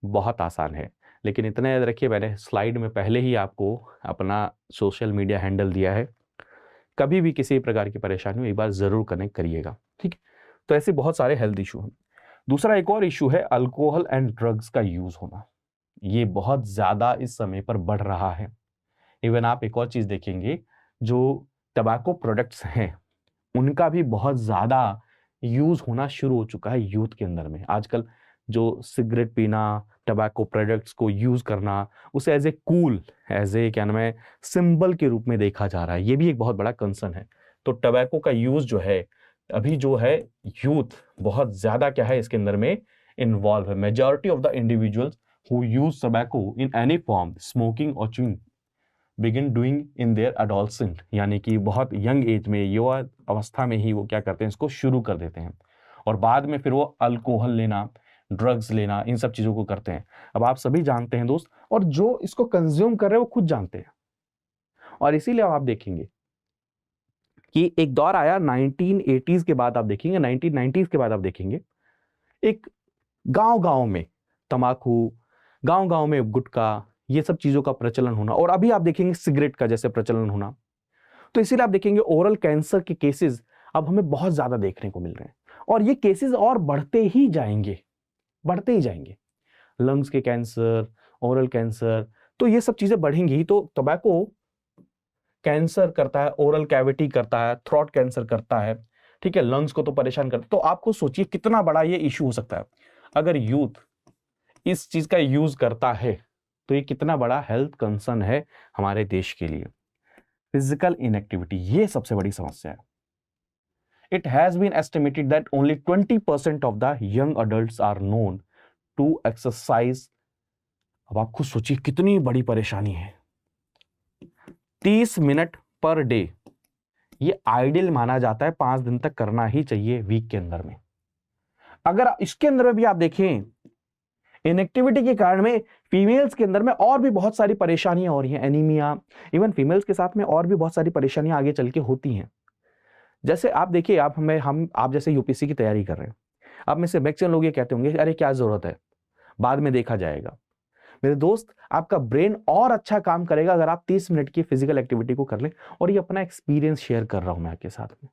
बहुत आसान है, लेकिन इतना याद रखिए, मैंने स्लाइड में पहले ही आपको अपना सोशल मीडिया हैंडल दिया है। कभी भी किसी प्रकार की परेशानी हो एक बार जरूर कनेक्ट करिएगा, ठीक है। तो ऐसे बहुत सारे हेल्थ इशू हैं। दूसरा एक और इशू है अल्कोहल एंड ड्रग्स का यूज होना। ये बहुत ज्यादा इस समय पर बढ़ रहा है। इवन आप एक और चीज देखेंगे, जो टबैको प्रोडक्ट्स हैं उनका भी बहुत ज्यादा यूज होना शुरू हो चुका है यूथ के अंदर में। आजकल जो सिगरेट पीना, टबैको प्रोडक्ट्स को यूज करना, उसे as a cool, as a क्या नाम है, सिंबल के रूप में देखा जा रहा है। ये भी एक बहुत बड़ा कंसर्न है। तो टबैको का यूज जो है अभी जो है, यूथ बहुत ज्यादा क्या है इसके अंदर में इन्वॉल्व है। Majority of the individuals who use tobacco in any form, smoking और chewing, begin doing in their adolescent, यानी कि बहुत यंग एज में, युवा अवस्था में ही वो क्या करते हैं, इसको शुरू कर देते हैं। और बाद में फिर वो अल्कोहल लेना, ड्रग्स लेना, इन सब चीजों को करते हैं। अब आप सभी जानते हैं दोस्त, और जो इसको कंज्यूम कर रहे हैं वो खुद जानते हैं। और इसीलिए आप देखेंगे कि एक दौर आया 1980s के बाद, आप देखेंगे 1990s के बाद आप देखेंगे एक गांव-गांव में तंबाकू, गांव-गांव में गुटखा, ये सब चीजों का प्रचलन होना। और अभी आप देखेंगे सिगरेट का जैसे प्रचलन होना। तो इसीलिए आप देखेंगे ओरल कैंसर के केसेस अब हमें बहुत ज्यादा देखने को मिल रहे हैं, और ये केसेस और बढ़ते ही जाएंगे, बढ़ते ही जाएंगे। लंग्स के कैंसर, ओरल कैंसर, तो ये सब चीजें बढ़ेंगी ही। तो टबैको कैंसर करता है, ओरल कैविटी करता है, थ्रोट कैंसर करता है, ठीक है, लंग्स को तो परेशान करता है। तो आपको सोचिए कितना बड़ा ये इशू हो सकता है। अगर यूथ इस चीज का यूज करता है तो ये कितना बड़ा हेल्थ कंसर्न है हमारे देश के लिए। फिजिकल इनएक्टिविटी, ये सबसे बड़ी समस्या है। It has been estimated that only 20% of the young adults are known to exercise. अब आप खुद सोचिए कितनी बड़ी परेशानी है। 30 मिनट पर डे ये आइडियल माना जाता है, 5 दिन तक करना ही चाहिए वीक के अंदर में। अगर इसके अंदर भी आप देखें, इनएक्टिविटी के कारण में फीमेल्स के अंदर में और भी बहुत सारी परेशानियां हो रही हैं, एनीमिया। इवन फीमेल्स के साथ में और भी बहुत सारी परेशानियां आगे चल के होती हैं। जैसे आप देखिए, आप जैसे यूपीएससी की तैयारी कर रहे हैं, आप में से मैक्सिमम लोग ये कहते होंगे अरे क्या जरूरत है, बाद में देखा जाएगा। मेरे दोस्त, आपका ब्रेन और अच्छा काम करेगा अगर आप 30 मिनट की फिजिकल एक्टिविटी को कर लें। और ये अपना एक्सपीरियंस शेयर कर रहा हूं मैं आपके साथ में।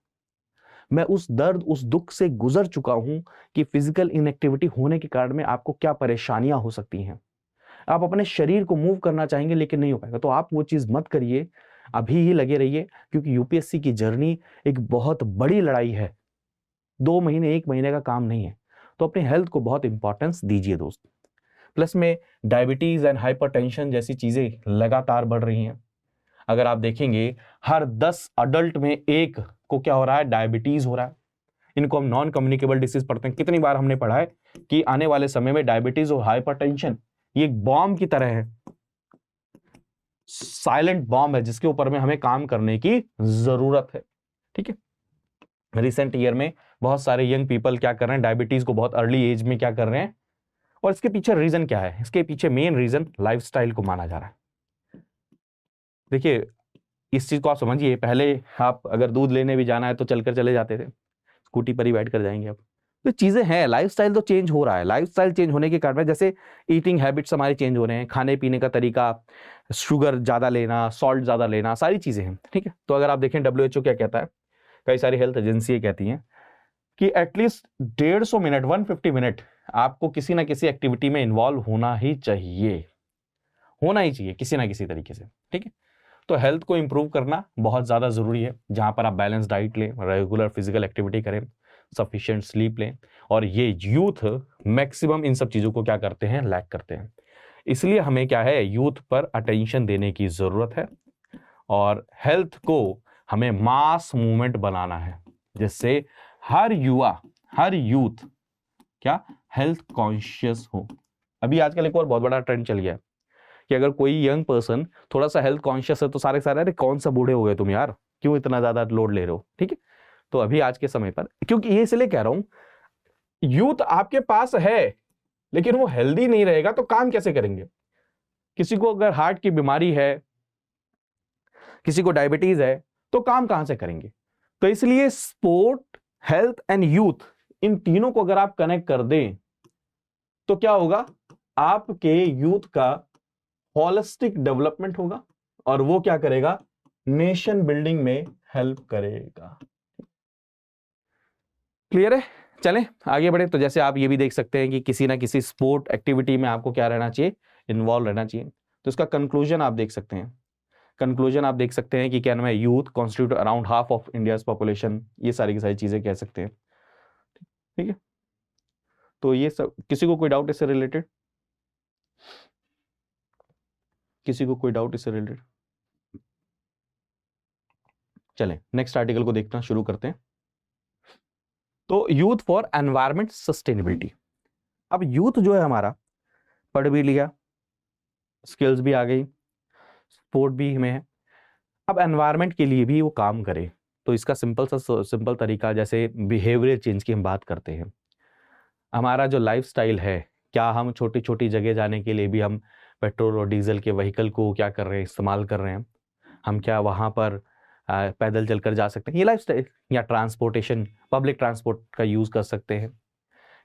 मैं उस दर्द, उस दुख से गुजर चुका हूं कि फिजिकल इनएक्टिविटी होने के कारण में आपको क्या परेशानियां हो सकती हैं। आप अपने शरीर को मूव करना चाहेंगे लेकिन नहीं हो पाएगा। तो आप वो चीज मत करिए, अभी ही लगे रहिए, क्योंकि यूपीएससी की जर्नी एक बहुत बड़ी लड़ाई है। 2 महीने, 1 महीने का काम नहीं है। तो अपने हेल्थ को बहुत इंपॉर्टेंस दीजिए दोस्त। प्लस में डायबिटीज एंड हाइपरटेंशन जैसी चीजें लगातार बढ़ रही हैं। अगर आप देखेंगे, हर 10 अडल्ट में एक को क्या हो रहा है, डायबिटीज हो रहा है। इनको हम नॉन कम्युनिकेबल डिसीज पढ़ते हैं। कितनी बार हमने पढ़ा है कि आने वाले समय में डायबिटीज और हाइपरटेंशन ये एक बॉम्ब की तरह है, साइलेंट बॉम्ब है, जिसके ऊपर में हमें काम करने की जरूरत है, ठीक है। रिसेंट ईयर में बहुत सारे यंग पीपल क्या कर रहे हैं, डायबिटीज को बहुत अर्ली एज में क्या कर रहे हैं। और इसके पीछे रीजन क्या है? इसके पीछे मेन रीजन लाइफस्टाइल को माना जा रहा है। देखिए, इस चीज को आप समझिए, पहले आप अगर दूध लेने भी जाना है तो चलकर चले जाते थे, स्कूटी पर ही बैठ कर जाएंगे अब। तो चीजें हैं, लाइफस्टाइल तो चेंज हो रहा है। लाइफस्टाइल चेंज होने के कारण जैसे ईटिंग हैबिट्स हमारे चेंज हो रहे हैं, खाने पीने का तरीका, शुगर ज्यादा लेना, सॉल्ट ज्यादा लेना, सारी चीजें हैं, ठीक है। तो अगर आप देखें WHO क्या कहता है, कई सारी हेल्थ एजेंसी कहती हैं कि एटलीस्ट 150 मिनट 150 मिनट आपको किसी ना किसी एक्टिविटी में इन्वॉल्व होना ही चाहिए किसी ना किसी तरीके से, ठीक है। तो हेल्थ को इंप्रूव करना बहुत ज़्यादा ज़रूरी है, जहाँ पर आप बैलेंस डाइट लें, रेगुलर फिजिकल एक्टिविटी करें, सफिशिएंट स्लीप लें। और ये यूथ मैक्सिमम इन सब चीज़ों को क्या करते हैं, लैक करते हैं। इसलिए हमें क्या है, यूथ पर अटेंशन देने की ज़रूरत है और हेल्थ को हमें मास मूवमेंट बनाना है, जिससे हर युवा, हर यूथ क्या हेल्थ कॉन्शियस हो। अभी आजकल एक और बहुत बड़ा ट्रेंड चल गया है कि अगर कोई यंग पर्सन थोड़ा सा हेल्थ कॉन्शियस है तो सारे अरे कौन सा बूढ़े हो गए तुम यार, क्यों इतना ज्यादा लोड ले रहे हो, ठीक है। तो अभी आज के समय पर, क्योंकि ये इसलिए कह रहा हूं, यूथ आपके पास है लेकिन वो हेल्दी नहीं रहेगा तो काम कैसे करेंगे। किसी को अगर हार्ट की बीमारी है, किसी को डायबिटीज है, तो काम कहां से करेंगे। तो इसलिए स्पोर्ट, हेल्थ एंड यूथ, इन तीनों को अगर आप कनेक्ट कर दें तो क्या होगा, आपके यूथ का होलिस्टिक डेवलपमेंट होगा और वो क्या करेगा, नेशन बिल्डिंग में हेल्प करेगा। क्लियर है? चलें आगे बढ़े। तो जैसे आप ये भी देख सकते हैं कि किसी ना किसी स्पोर्ट एक्टिविटी में आपको क्या रहना चाहिए, इन्वॉल्व रहना चाहिए। तो इसका कंक्लूजन आप देख सकते हैं, कि क्या नाम है, youth constitute around half of India's population. ये सारी की सारी चीजें कह सकते हैं, ठीक है। तो ये सब, किसी को कोई डाउट इससे रिलेटेड, चलें नेक्स्ट आर्टिकल को देखना शुरू करते हैं। तो यूथ फॉर एनवायरमेंट सस्टेनेबिलिटी। अब यूथ जो है हमारा, पढ़ भी लिया, स्किल्स भी आ गई, स्पोर्ट भी में है, अब एनवायरमेंट के लिए भी वो काम करे। तो इसका सिंपल तरीका, जैसे बिहेवियर चेंज की हम बात करते हैं, हमारा जो लाइफस्टाइल है, क्या हम छोटी छोटी जगह जाने के लिए भी हम पेट्रोल और डीजल के व्हीकल को क्या कर रहे हैं, इस्तेमाल कर रहे हैं। हम क्या वहाँ पर पैदल चलकर जा सकते हैं, ये लाइफस्टाइल, या ट्रांसपोर्टेशन, पब्लिक ट्रांसपोर्ट का यूज़ कर सकते हैं।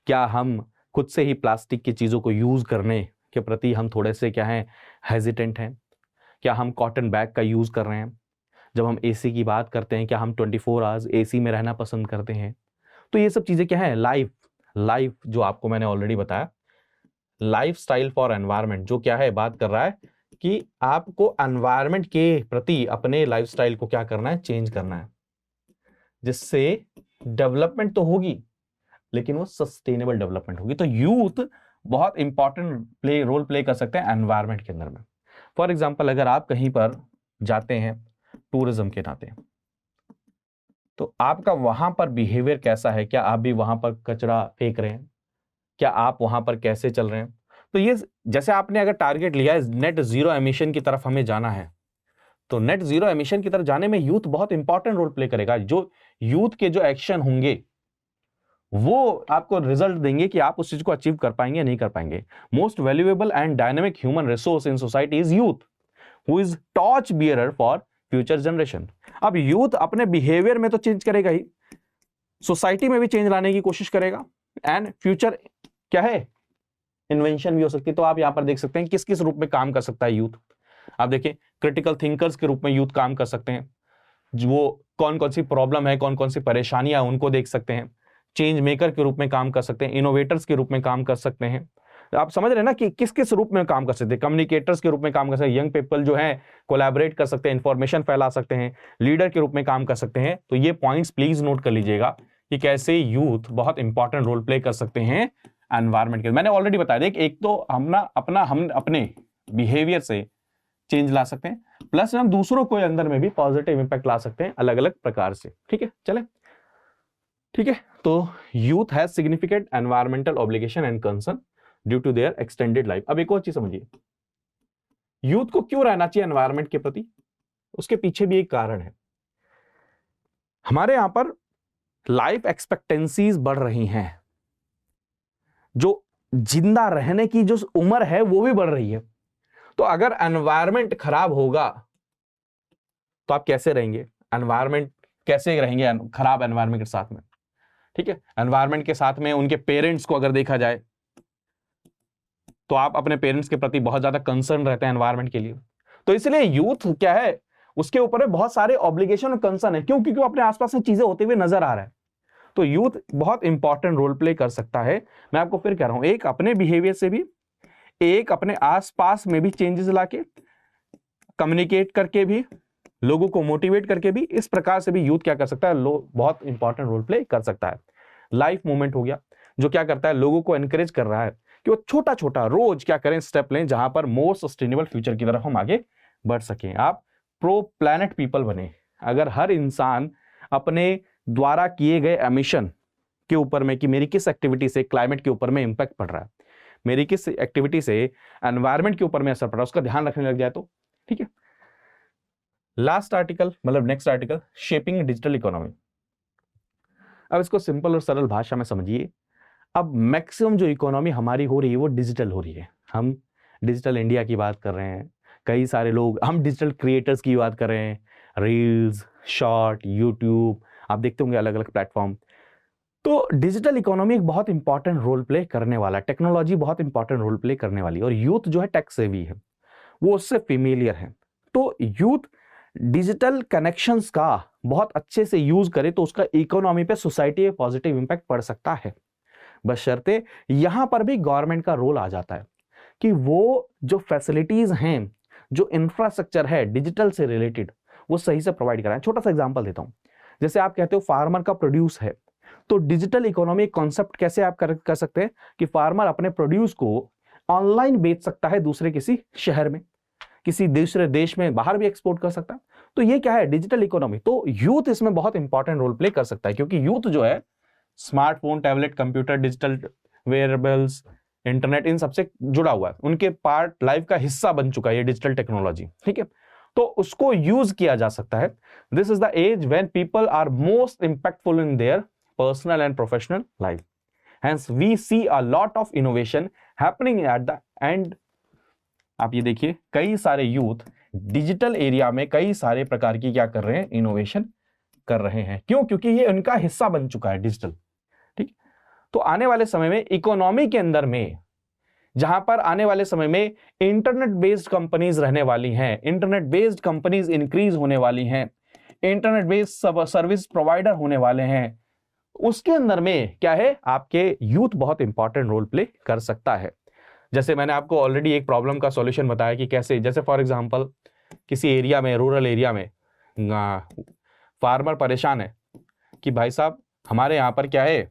क्या हम खुद से ही प्लास्टिक की चीज़ों को यूज़ करने के प्रति हम थोड़े से क्या हैं, हेजिटेंट हैं। क्या हम कॉटन बैग का यूज़ कर रहे हैं। जब हम एसी की बात करते हैं, क्या हम 24 आवर्स एसी में रहना पसंद करते हैं। तो ये सब चीज़ें क्या है, लाइफ जो आपको मैंने ऑलरेडी बताया, लाइफस्टाइल फॉर एनवायरनमेंट, जो क्या है, बात कर रहा है कि आपको एनवायरनमेंट के प्रति अपने लाइफस्टाइल को क्या करना है, चेंज करना है, जिससे डेवलपमेंट तो होगी लेकिन वो सस्टेनेबल डेवलपमेंट होगी। तो यूथ बहुत इंपॉर्टेंट रोल प्ले कर सकते हैं एनवायरनमेंट के अंदर में। फॉर एग्जाम्पल, अगर आप कहीं पर जाते हैं टूरिज्म के नाते, तो आपका वहां पर बिहेवियर कैसा है, क्या आप भी वहां पर कचरा फेंक रहे हैं, क्या आप वहां पर कैसे चल रहे हैं। तो ये, जैसे आपने अगर टारगेट लिया है नेट जीरो एमिशन की तरफ हमें जाना है, तो नेट जीरो एमिशन की तरफ जाने में यूथ बहुत इंपॉर्टेंट रोल प्ले करेगा। जो यूथ के जो एक्शन होंगे वो आपको रिजल्ट देंगे कि आप उस चीज को अचीव कर पाएंगे या नहीं कर पाएंगे। Most valuable and dynamic human resource in society is youth, who is torch bearer for future generation. अब यूथ अपने बिहेवियर में तो चेंज करेगा ही, सोसाइटी में भी चेंज लाने की कोशिश करेगा, एंड फ्यूचर क्या है, इन्वेंशन भी हो सकती है। तो आप यहां पर देख सकते हैं किस किस रूप में काम कर सकता है यूथ। आप देखिए, क्रिटिकल थिंकर्स के रूप में यूथ काम कर सकते हैं, वो कौन कौन सी प्रॉब्लम है, कौन कौन सी परेशानियां, उनको देख सकते हैं। चेंज मेकर के रूप में काम कर सकते हैं, इनोवेटर्स के रूप में काम कर सकते हैं। आप समझ रहे हैं ना कि किस किस रूप में काम कर सकते हैं। कम्युनिकेटर्स के रूप में काम कर सकते हैं, यंग पीपल जो है कोलैबोरेट कर सकते हैं, इंफॉर्मेशन फैला सकते हैं, लीडर के रूप में काम कर सकते हैं। तो ये पॉइंट्स प्लीज नोट कर लीजिएगा कि कैसे यूथ बहुत इंपॉर्टेंट रोल प्ले कर सकते हैं एनवायरमेंट के। मैंने ऑलरेडी बताया, देख, एक तो हम अपने बिहेवियर से चेंज ला सकते हैं, प्लस हम दूसरों को अंदर में भी पॉजिटिव इंपैक्ट ला सकते हैं अलग अलग प्रकार से। ठीक है, चले, ठीक है। तो youth has significant environmental obligation and concern due to their extended life. अब एक और चीज समझिए, यूथ को क्यों रहना चाहिए एनवायरमेंट के प्रति, उसके पीछे भी एक कारण है। हमारे यहां पर लाइफ एक्सपेक्टेंसीज बढ़ रही हैं, जो जिंदा रहने की जो उम्र है वो भी बढ़ रही है। तो अगर एनवायरमेंट खराब होगा तो आप कैसे रहेंगे, एनवायरमेंट कैसे रहेंगे खराब एनवायरमेंट के साथ में। ठीक है, एनवायरमेंट के साथ में उनके पेरेंट्स को अगर देखा जाए तो आप अपने पेरेंट्स के प्रति बहुत ज्यादा कंसर्न रहते हैं एनवायरमेंट के लिए। तो इसलिए यूथ क्या है, उसके ऊपर बहुत सारे ऑब्लिगेशन और कंसर्न है। क्यों? क्योंकि वो अपने आसपास में चीजें होते हुए नजर आ रहा है। तो यूथ बहुत इंपॉर्टेंट रोल प्ले कर सकता है। मैं आपको फिर कह रहा हूं, एक अपने बिहेवियर से भी, एक अपने आसपास में भी चेंजेस लाके, कम्युनिकेट करके भी, लोगों को मोटिवेट करके भी, इस प्रकार से भी यूथ क्या कर सकता है, बहुत इंपॉर्टेंट रोल प्ले कर सकता है। लाइफ मूवमेंट हो गया, जो क्या करता है, लोगों को एनकरेज कर रहा है कि वो छोटा छोटा रोज क्या करें, स्टेप लें, जहां पर मोर सस्टेनेबल फ्यूचर की तरफ हम आगे बढ़ सकें। आप प्रो प्लैनेट पीपल बने। अगर हर इंसान अपने द्वारा किए गए एमिशन के ऊपर में, कि मेरी किस एक्टिविटी से क्लाइमेट के ऊपर में इंपैक्ट पड़ रहा है, मेरी किस एक्टिविटी से एनवायरमेंट के ऊपर में असर पड़ रहा है, उसका ध्यान रखने लग जाए तो ठीक है। लास्ट आर्टिकल, मतलब next article, shaping digital economy. अब इसको सिंपल और सरल भाषा में समझिए। अब मैक्सिमम जो इकोनॉमी हमारी हो रही है वो डिजिटल हो रही है। हम डिजिटल इंडिया की बात कर रहे हैं, कई सारे लोग, हम डिजिटल क्रिएटर्स की बात कर रहे हैं, रील्स, शॉर्ट, यूट्यूब, आप देखते होंगे अलग अलग प्लेटफॉर्म। तो डिजिटल इकोनॉमी एक बहुत इंपॉर्टेंट रोल प्ले करने वाला, टेक्नोलॉजी बहुत इंपॉर्टेंट रोल प्ले करने वाली, और यूथ जो है टेक सेवी है, वो उससे फेमिलियर है। तो यूथ डिजिटल कनेक्शंस का बहुत अच्छे से यूज करे तो उसका इकोनॉमी पे, सोसाइटी पे पॉजिटिव इंपैक्ट पड़ सकता है। बशर्ते यहां पर भी गवर्नमेंट का रोल आ जाता है कि वो जो फैसिलिटीज हैं, जो इंफ्रास्ट्रक्चर है डिजिटल से रिलेटेड, वो सही से प्रोवाइड कराएं। छोटा सा एग्जांपल देता हूं, जैसे आप कहते हो फार्मर का प्रोड्यूस है, तो डिजिटल इकोनॉमी कॉन्सेप्ट कैसे आप कर सकते हैं कि फार्मर अपने प्रोड्यूस को ऑनलाइन बेच सकता है दूसरे किसी शहर में, किसी दूसरे देश में, बाहर भी एक्सपोर्ट कर सकता है। तो ये क्या है, डिजिटल इकोनॉमी। तो यूथ इसमें बहुत इंपॉर्टेंट रोल प्ले कर सकता है, क्योंकि यूथ जो है smartphone, tablet, computer, digital wearables, internet, इन सबसे जुड़ा हुआ है, उनके पार्ट लाइफ का हिस्सा बन चुका है ये डिजिटल टेक्नोलॉजी, ठीक है। तो उसको यूज किया जा सकता है। This is the age when people are most impactful in their personal and professional life. Hence we see a lot of innovation happening at the end। आप ये देखिए, कई सारे यूथ डिजिटल एरिया में कई सारे प्रकार की क्या कर रहे हैं, इनोवेशन कर रहे हैं। क्यों? क्योंकि ये उनका हिस्सा बन चुका है डिजिटल, ठीक। तो आने वाले समय में इकोनॉमी के अंदर में, जहां पर आने वाले समय में इंटरनेट बेस्ड कंपनीज रहने वाली हैं, इंटरनेट बेस्ड कंपनीज इंक्रीज होने वाली हैं, इंटरनेट बेस्ड सर्विस प्रोवाइडर होने वाले हैं, उसके अंदर में क्या है, आपके यूथ बहुत इंपॉर्टेंट रोल प्ले कर सकता है। जैसे मैंने आपको ऑलरेडी एक प्रॉब्लम का सॉल्यूशन बताया कि कैसे, जैसे फॉर एग्जांपल किसी एरिया में, रूरल एरिया में फार्मर परेशान है कि भाई साहब हमारे यहाँ पर क्या है,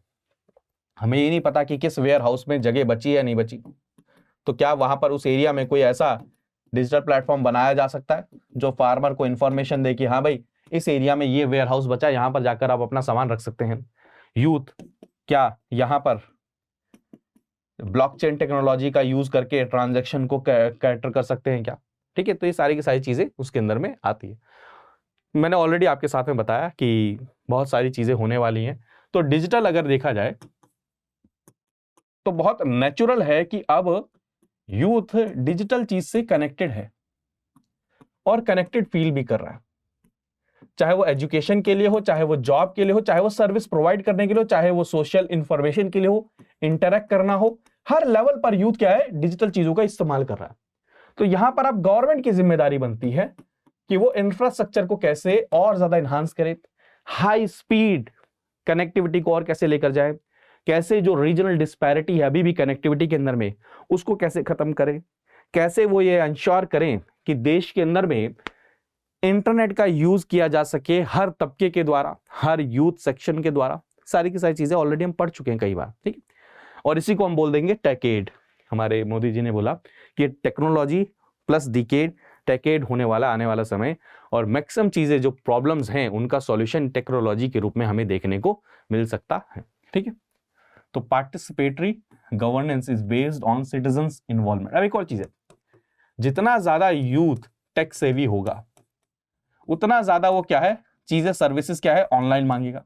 हमें ये नहीं पता कि किस वेयर हाउस में जगह बची या नहीं बची। तो क्या वहां पर उस एरिया में कोई ऐसा डिजिटल प्लेटफॉर्म बनाया जा सकता है जो फार्मर को इंफॉर्मेशन दे कि हाँ भाई इस एरिया में ये वेयर हाउस बचा है, यहाँ पर जाकर आप अपना सामान रख सकते हैं। यूथ क्या यहाँ पर ब्लॉकचेन टेक्नोलॉजी का यूज करके ट्रांजैक्शन को कैटर कर सकते हैं क्या, ठीक है। तो ये सारी की सारी चीजें उसके अंदर में आती है। मैंने ऑलरेडी आपके साथ में बताया कि बहुत सारी चीजें होने वाली हैं। तो डिजिटल अगर देखा जाए तो बहुत नेचुरल है कि अब यूथ डिजिटल चीज से कनेक्टेड है और कनेक्टेड फील भी कर रहा है, चाहे वो एजुकेशन के लिए हो, चाहे वो जॉब के लिए हो, चाहे वो सर्विस प्रोवाइड करने के लिए हो, चाहे वो सोशल इंफॉर्मेशन के लिए हो, इंटरैक्ट करना हो, हर लेवल पर यूथ क्या है, डिजिटल चीजों का इस्तेमाल कर रहा है। तो यहां पर अब गवर्नमेंट की जिम्मेदारी बनती है कि वो इंफ्रास्ट्रक्चर को कैसे और ज्यादा एनहांस करे, हाई स्पीड कनेक्टिविटी को और कैसे लेकर जाए, कैसे जो रीजनल डिस्पैरिटी है अभी भी कनेक्टिविटी के अंदर में, उसको कैसे खत्म करें, कैसे वो ये इंश्योर करें कि देश के अंदर में इंटरनेट का यूज किया जा सके हर तबके के द्वारा, हर यूथ सेक्शन के द्वारा। सारी की सारी चीजें ऑलरेडी हम पढ़ चुके हैं कई बार, ठीक है। और इसी को हम बोल देंगे टेकेड। हमारे मोदी जी ने बोला कि टेक्नोलॉजी प्लस डिकेड, टेकेड होने वाला आने वाला समय, और मैक्सिमम चीजें जो प्रॉब्लम्स हैं उनका सॉल्यूशन टेक्नोलॉजी के रूप में हमें देखने को मिल सकता है, ठीक है। तो participatory governance is based on citizens involvement. अब एक और चीज है, जितना ज्यादा यूथ टेक सेवी होगा उतना ज्यादा वो क्या है, चीजें सर्विसेज क्या है, ऑनलाइन मांगेगा।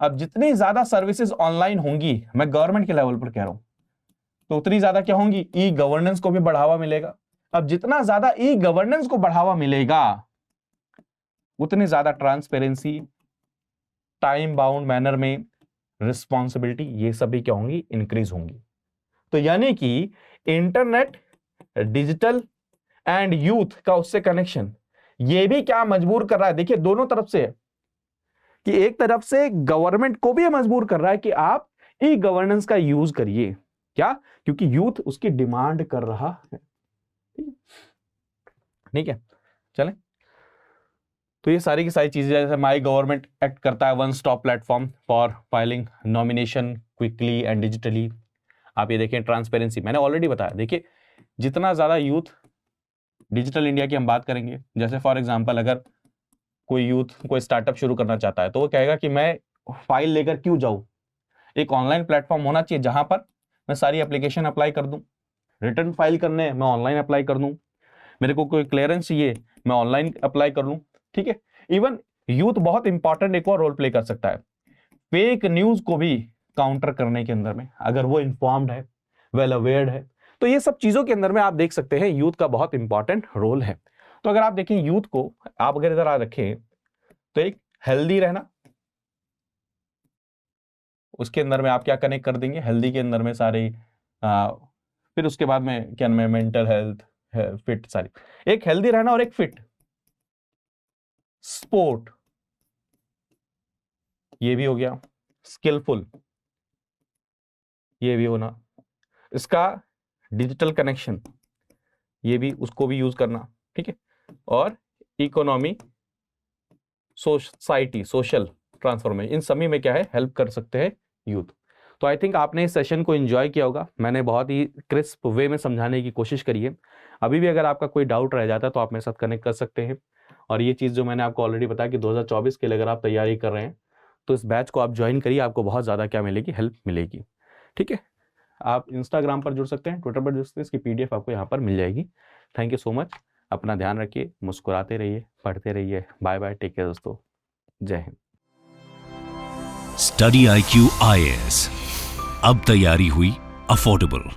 अब जितनी ज्यादा सर्विसेज ऑनलाइन होंगी, मैं गवर्नमेंट के लेवल पर कह रहा हूं, तो उतनी ज्यादा क्या होंगी, ई गवर्नेंस को भी बढ़ावा मिलेगा। अब जितना ज्यादा ई गवर्नेंस को बढ़ावा मिलेगा उतनी ज्यादा ट्रांसपेरेंसी, टाइम बाउंड मैनर में रिस्पॉन्सिबिलिटी, ये सभी क्या होंगी, इंक्रीज होंगी। तो यानी कि इंटरनेट, डिजिटल एंड यूथ का उससे कनेक्शन, ये भी क्या मजबूर कर रहा है, देखिए दोनों तरफ से है कि एक तरफ से गवर्नमेंट को भी ये मजबूर कर रहा है कि आप ई गवर्नेंस का यूज करिए। क्या? क्योंकि यूथ उसकी डिमांड कर रहा है। ठीक है, चलें। तो ये सारी की सारी चीजें, जैसे माई गवर्नमेंट एक्ट करता है one stop platform for filing nomination quickly and digitally. आप ये देखें, ट्रांसपेरेंसी मैंने ऑलरेडी बताया। देखिए, जितना ज्यादा यूथ डिजिटल इंडिया की हम बात करेंगे, जैसे फॉर एग्जांपल अगर कोई यूथ कोई स्टार्टअप शुरू करना चाहता है तो वो कहेगा कि मैं फाइल लेकर क्यों जाऊं, एक ऑनलाइन प्लेटफॉर्म होना चाहिए जहां पर मैं सारी एप्लीकेशन अप्लाई कर दूं, रिटर्न फाइल करने मैं ऑनलाइन अप्लाई कर दूं, मेरे को कोई क्लियरेंस चाहिए मैं ऑनलाइन अप्लाई कर लूं। ठीक है, इवन यूथ बहुत इंपॉर्टेंट एक और रोल प्ले कर सकता है फेक न्यूज को भी काउंटर करने के अंदर में, अगर वो इन्फॉर्म्ड है, वेल अवेयर्ड है। तो ये सब चीजों के अंदर में आप देख सकते हैं यूथ का बहुत इंपॉर्टेंट रोल है। तो अगर आप देखें यूथ को, आप अगर इधर आ रखें तो एक हेल्दी रहना, उसके अंदर में आप क्या कनेक्ट कर देंगे, हेल्दी के अंदर में सारे फिर उसके बाद में क्या मैं मेंटल हेल्थ, फिट, सारी, एक हेल्दी रहना और एक फिट, स्पोर्ट, ये भी हो गया, स्किलफुल, ये भी होना, इसका डिजिटल कनेक्शन, ये भी, उसको भी यूज करना। ठीक है, और इकोनॉमी, सोसाइटी, सोशल ट्रांसफॉर्मेशन, इन सभी में क्या है, हेल्प कर सकते हैं यूथ। तो आई थिंक आपने इस सेशन को एंजॉय किया होगा। मैंने बहुत ही क्रिस्प वे में समझाने की कोशिश करी है। अभी भी अगर आपका कोई डाउट रह जाता है तो आप मेरे साथ कनेक्ट कर सकते हैं। और ये चीज़ जो मैंने आपको ऑलरेडी बताया कि 2024 के लिए अगर आप तैयारी कर रहे हैं तो इस बैच को आप ज्वाइन करिए, आपको बहुत ज़्यादा क्या मिलेगी, हेल्प मिलेगी। ठीक है, आप इंस्टाग्राम पर जुड़ सकते हैं, ट्विटर पर जुड़ सकते हैं, इसकी PDF आपको यहाँ पर मिल जाएगी। थैंक यू सो मच, अपना ध्यान रखिए, मुस्कुराते रहिए, पढ़ते रहिए। बाय बाय, टेक केयर दोस्तों, जय हिंद। स्टडी IQ IAS, अब तैयारी हुई अफोर्डेबल।